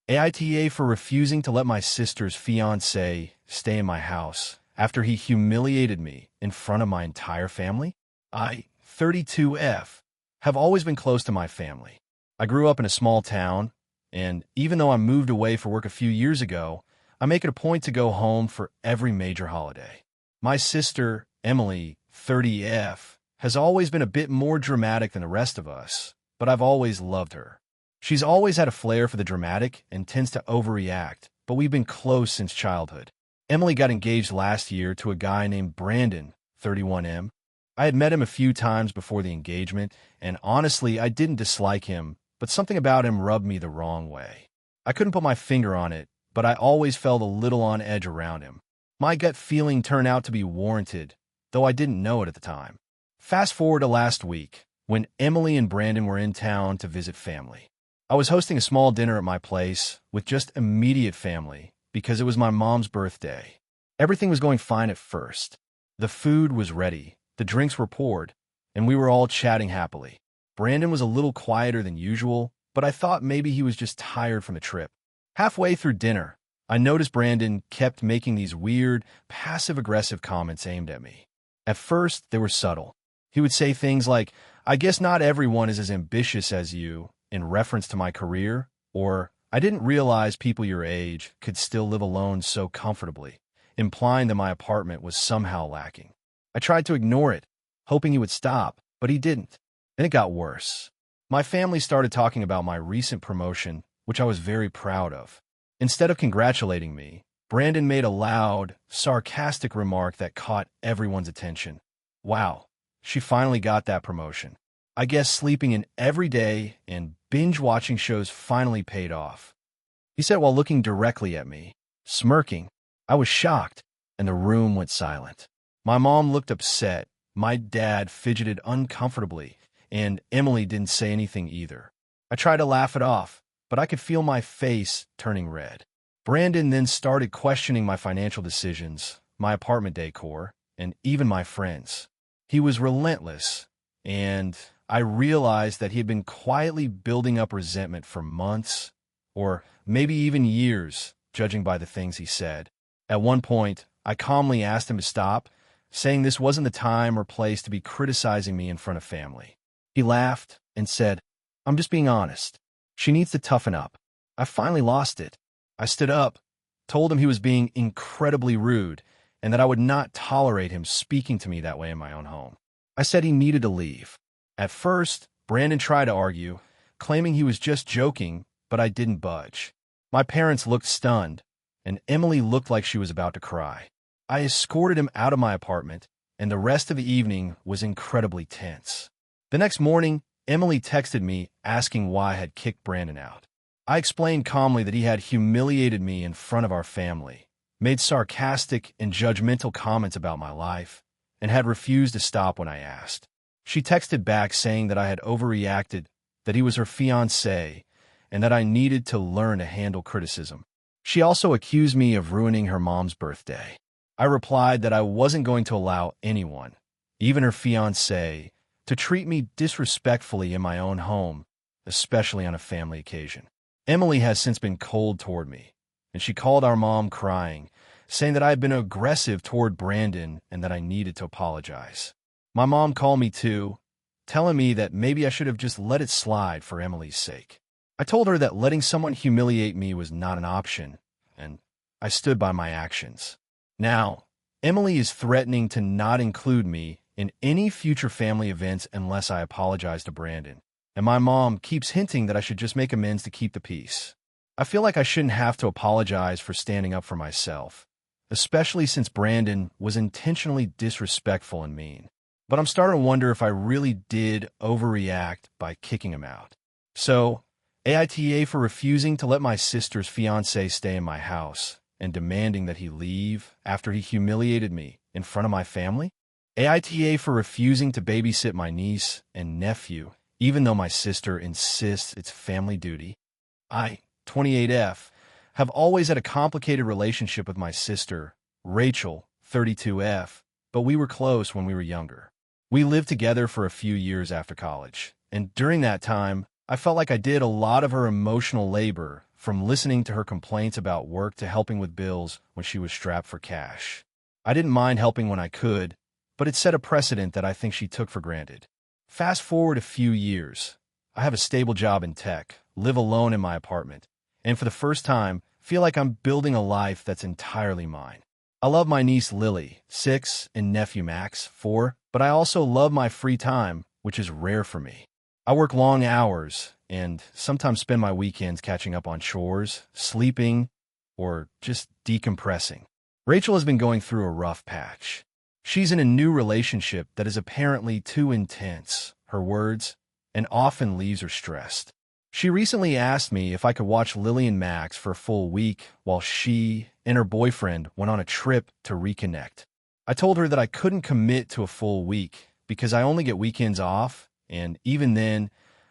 A: AITA for refusing to let my sister's fiancé stay in my house after he humiliated me in front of my entire family? I, 32F, have always been close to my family. I grew up in a small town, and even though I moved away for work a few years ago, I make it a point to go home for every major holiday. My sister, Emily, 30F, has always been a bit more dramatic than the rest of us, but I've always loved her. She's always had a flair for the dramatic and tends to overreact, but we've been close since childhood. Emily got engaged last year to a guy named Brandon, 31M. I had met him a few times before the engagement, and honestly, I didn't dislike him, but something about him rubbed me the wrong way. I couldn't put my finger on it, but I always felt a little on edge around him. My gut feeling turned out to be warranted, though I didn't know it at the time. Fast forward to last week, when Emily and Brandon were in town to visit family. I was hosting a small dinner at my place with just immediate family because it was my mom's birthday. Everything was going fine at first. The food was ready, the drinks were poured, and we were all chatting happily. Brandon was a little quieter than usual, but I thought maybe he was just tired from the trip. Halfway through dinner, I noticed Brandon kept making these weird, passive-aggressive comments aimed at me. At first, they were subtle. He would say things like, "I guess not everyone is as ambitious as you," in reference to my career, or "I didn't realize people your age could still live alone so comfortably," implying that my apartment was somehow lacking. I tried to ignore it, hoping he would stop, but he didn't. And it got worse. My family started talking about my recent promotion, which I was very proud of. Instead of congratulating me, Brandon made a loud, sarcastic remark that caught everyone's attention. "Wow, she finally got that promotion. I guess sleeping in every day and binge-watching shows finally paid off," he said while looking directly at me, smirking. I was shocked, and the room went silent. My mom looked upset, my dad fidgeted uncomfortably, and Emily didn't say anything either. I tried to laugh it off, but I could feel my face turning red. Brandon then started questioning my financial decisions, my apartment decor, and even my friends. He was relentless, and I realized that he had been quietly building up resentment for months, or maybe even years, judging by the things he said. At one point, I calmly asked him to stop, saying this wasn't the time or place to be criticizing me in front of family. He laughed and said, "I'm just being honest. She needs to toughen up." I finally lost it. I stood up, told him he was being incredibly rude, and that I would not tolerate him speaking to me that way in my own home. I said he needed to leave. At first, Brandon tried to argue, claiming he was just joking, but I didn't budge. My parents looked stunned, and Emily looked like she was about to cry. I escorted him out of my apartment, and the rest of the evening was incredibly tense. The next morning, Emily texted me asking why I had kicked Brandon out. I explained calmly that he had humiliated me in front of our family, made sarcastic and judgmental comments about my life, and had refused to stop when I asked. She texted back saying that I had overreacted, that he was her fiancé, and that I needed to learn to handle criticism. She also accused me of ruining her mom's birthday. I replied that I wasn't going to allow anyone, even her fiancé, to treat me disrespectfully in my own home, especially on a family occasion. Emily has since been cold toward me, and she called our mom crying, saying that I had been aggressive toward Brandon and that I needed to apologize. My mom called me too, telling me that maybe I should have just let it slide for Emily's sake. I told her that letting someone humiliate me was not an option, and I stood by my actions. Now, Emily is threatening to not include me in any future family events unless I apologize to Brandon, and my mom keeps hinting that I should just make amends to keep the peace. I feel like I shouldn't have to apologize for standing up for myself, especially since Brandon was intentionally disrespectful and mean. But I'm starting to wonder if I really did overreact by kicking him out. So, AITA for refusing to let my sister's fiancé stay in my house and demanding that he leave after he humiliated me in front of my family? AITA for refusing to babysit my niece and nephew, even though my sister insists it's family duty? I, 28F, have always had a complicated relationship with my sister, Rachel, 32F, but we were close when we were younger. We lived together for a few years after college, and during that time, I felt like I did a lot of her emotional labor, from listening to her complaints about work to helping with bills when she was strapped for cash. I didn't mind helping when I could, but it set a precedent that I think she took for granted. Fast forward a few years. I have a stable job in tech, live alone in my apartment, and for the first time, feel like I'm building a life that's entirely mine. I love my niece Lily, 6, and nephew Max, 4, but I also love my free time, which is rare for me. I work long hours and sometimes spend my weekends catching up on chores, sleeping, or just decompressing. Rachel has been going through a rough patch. She's in a new relationship that is apparently too intense, her words, and often leaves her stressed. She recently asked me if I could watch Lily and Max for a full week while she and her boyfriend went on a trip to reconnect. I told her that I couldn't commit to a full week because I only get weekends off, and even then,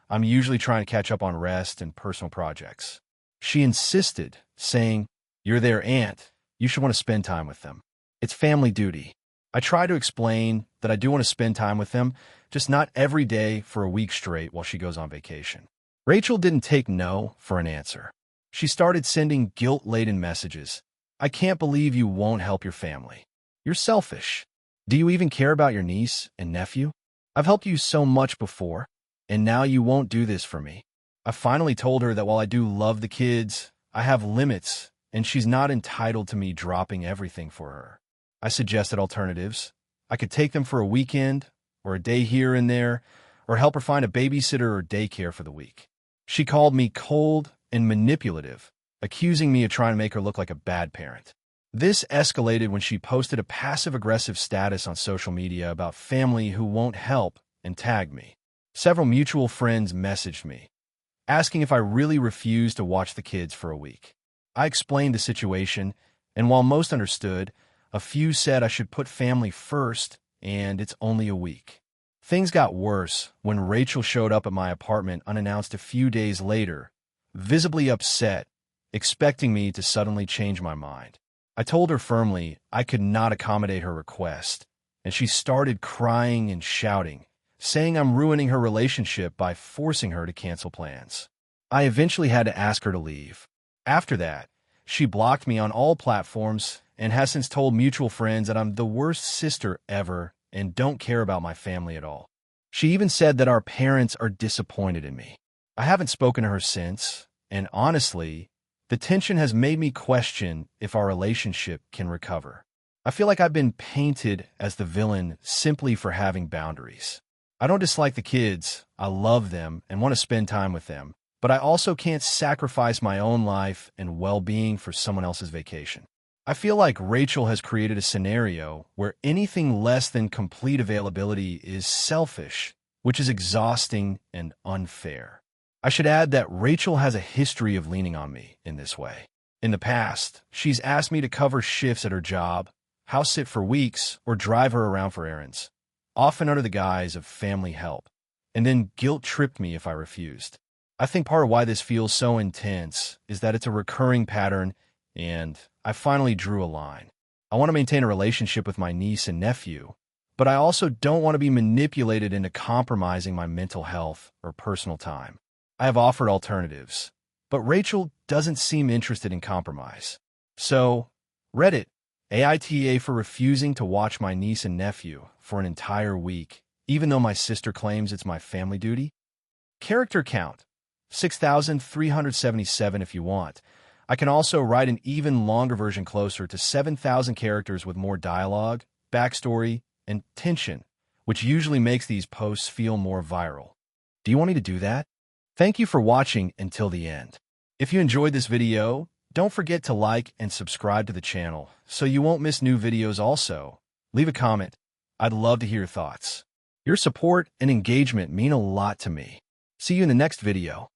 A: I'm usually trying to catch up on rest and personal projects. She insisted, saying, "You're their aunt. You should want to spend time with them. It's family duty." I try to explain that I do want to spend time with them, just not every day for a week straight while she goes on vacation. Rachel didn't take no for an answer. She started sending guilt-laden messages. "I can't believe you won't help your family. You're selfish. Do you even care about your niece and nephew? I've helped you so much before, and now you won't do this for me." I finally told her that while I do love the kids, I have limits, and she's not entitled to me dropping everything for her. I suggested alternatives. I could take them for a weekend, or a day here and there, or help her find a babysitter or daycare for the week. She called me cold and manipulative, accusing me of trying to make her look like a bad parent. This escalated when she posted a passive-aggressive status on social media about family who won't help and tagged me. Several mutual friends messaged me, asking if I really refused to watch the kids for a week. I explained the situation, and while most understood, a few said I should put family first, and it's only a week. Things got worse when Rachel showed up at my apartment unannounced a few days later, visibly upset, expecting me to suddenly change my mind. I told her firmly I could not accommodate her request, and she started crying and shouting, saying I'm ruining her relationship by forcing her to cancel plans. I eventually had to ask her to leave. After that, she blocked me on all platforms and has since told mutual friends that I'm the worst sister ever and don't care about my family at all. She even said that our parents are disappointed in me. I haven't spoken to her since, and honestly, the tension has made me question if our relationship can recover. I feel like I've been painted as the villain simply for having boundaries. I don't dislike the kids, I love them and want to spend time with them, but I also can't sacrifice my own life and well-being for someone else's vacation. I feel like Rachel has created a scenario where anything less than complete availability is selfish, which is exhausting and unfair. I should add that Rachel has a history of leaning on me in this way. In the past, she's asked me to cover shifts at her job, house sit for weeks, or drive her around for errands, often under the guise of family help, and then guilt-tripped me if I refused. I think part of why this feels so intense is that it's a recurring pattern, and I finally drew a line. I want to maintain a relationship with my niece and nephew, but I also don't want to be manipulated into compromising my mental health or personal time. I have offered alternatives, but Rachel doesn't seem interested in compromise. So, Reddit, AITA for refusing to watch my niece and nephew for an entire week, even though my sister claims it's my family duty. Character count, 6,377 if you want. I can also write an even longer version closer to 7,000 characters with more dialogue, backstory, and tension, which usually makes these posts feel more viral. Do you want me to do that? Thank you for watching until the end. If you enjoyed this video, don't forget to like and subscribe to the channel so you won't miss new videos also. Leave a comment. I'd love to hear your thoughts. Your support and engagement mean a lot to me. See you in the next video.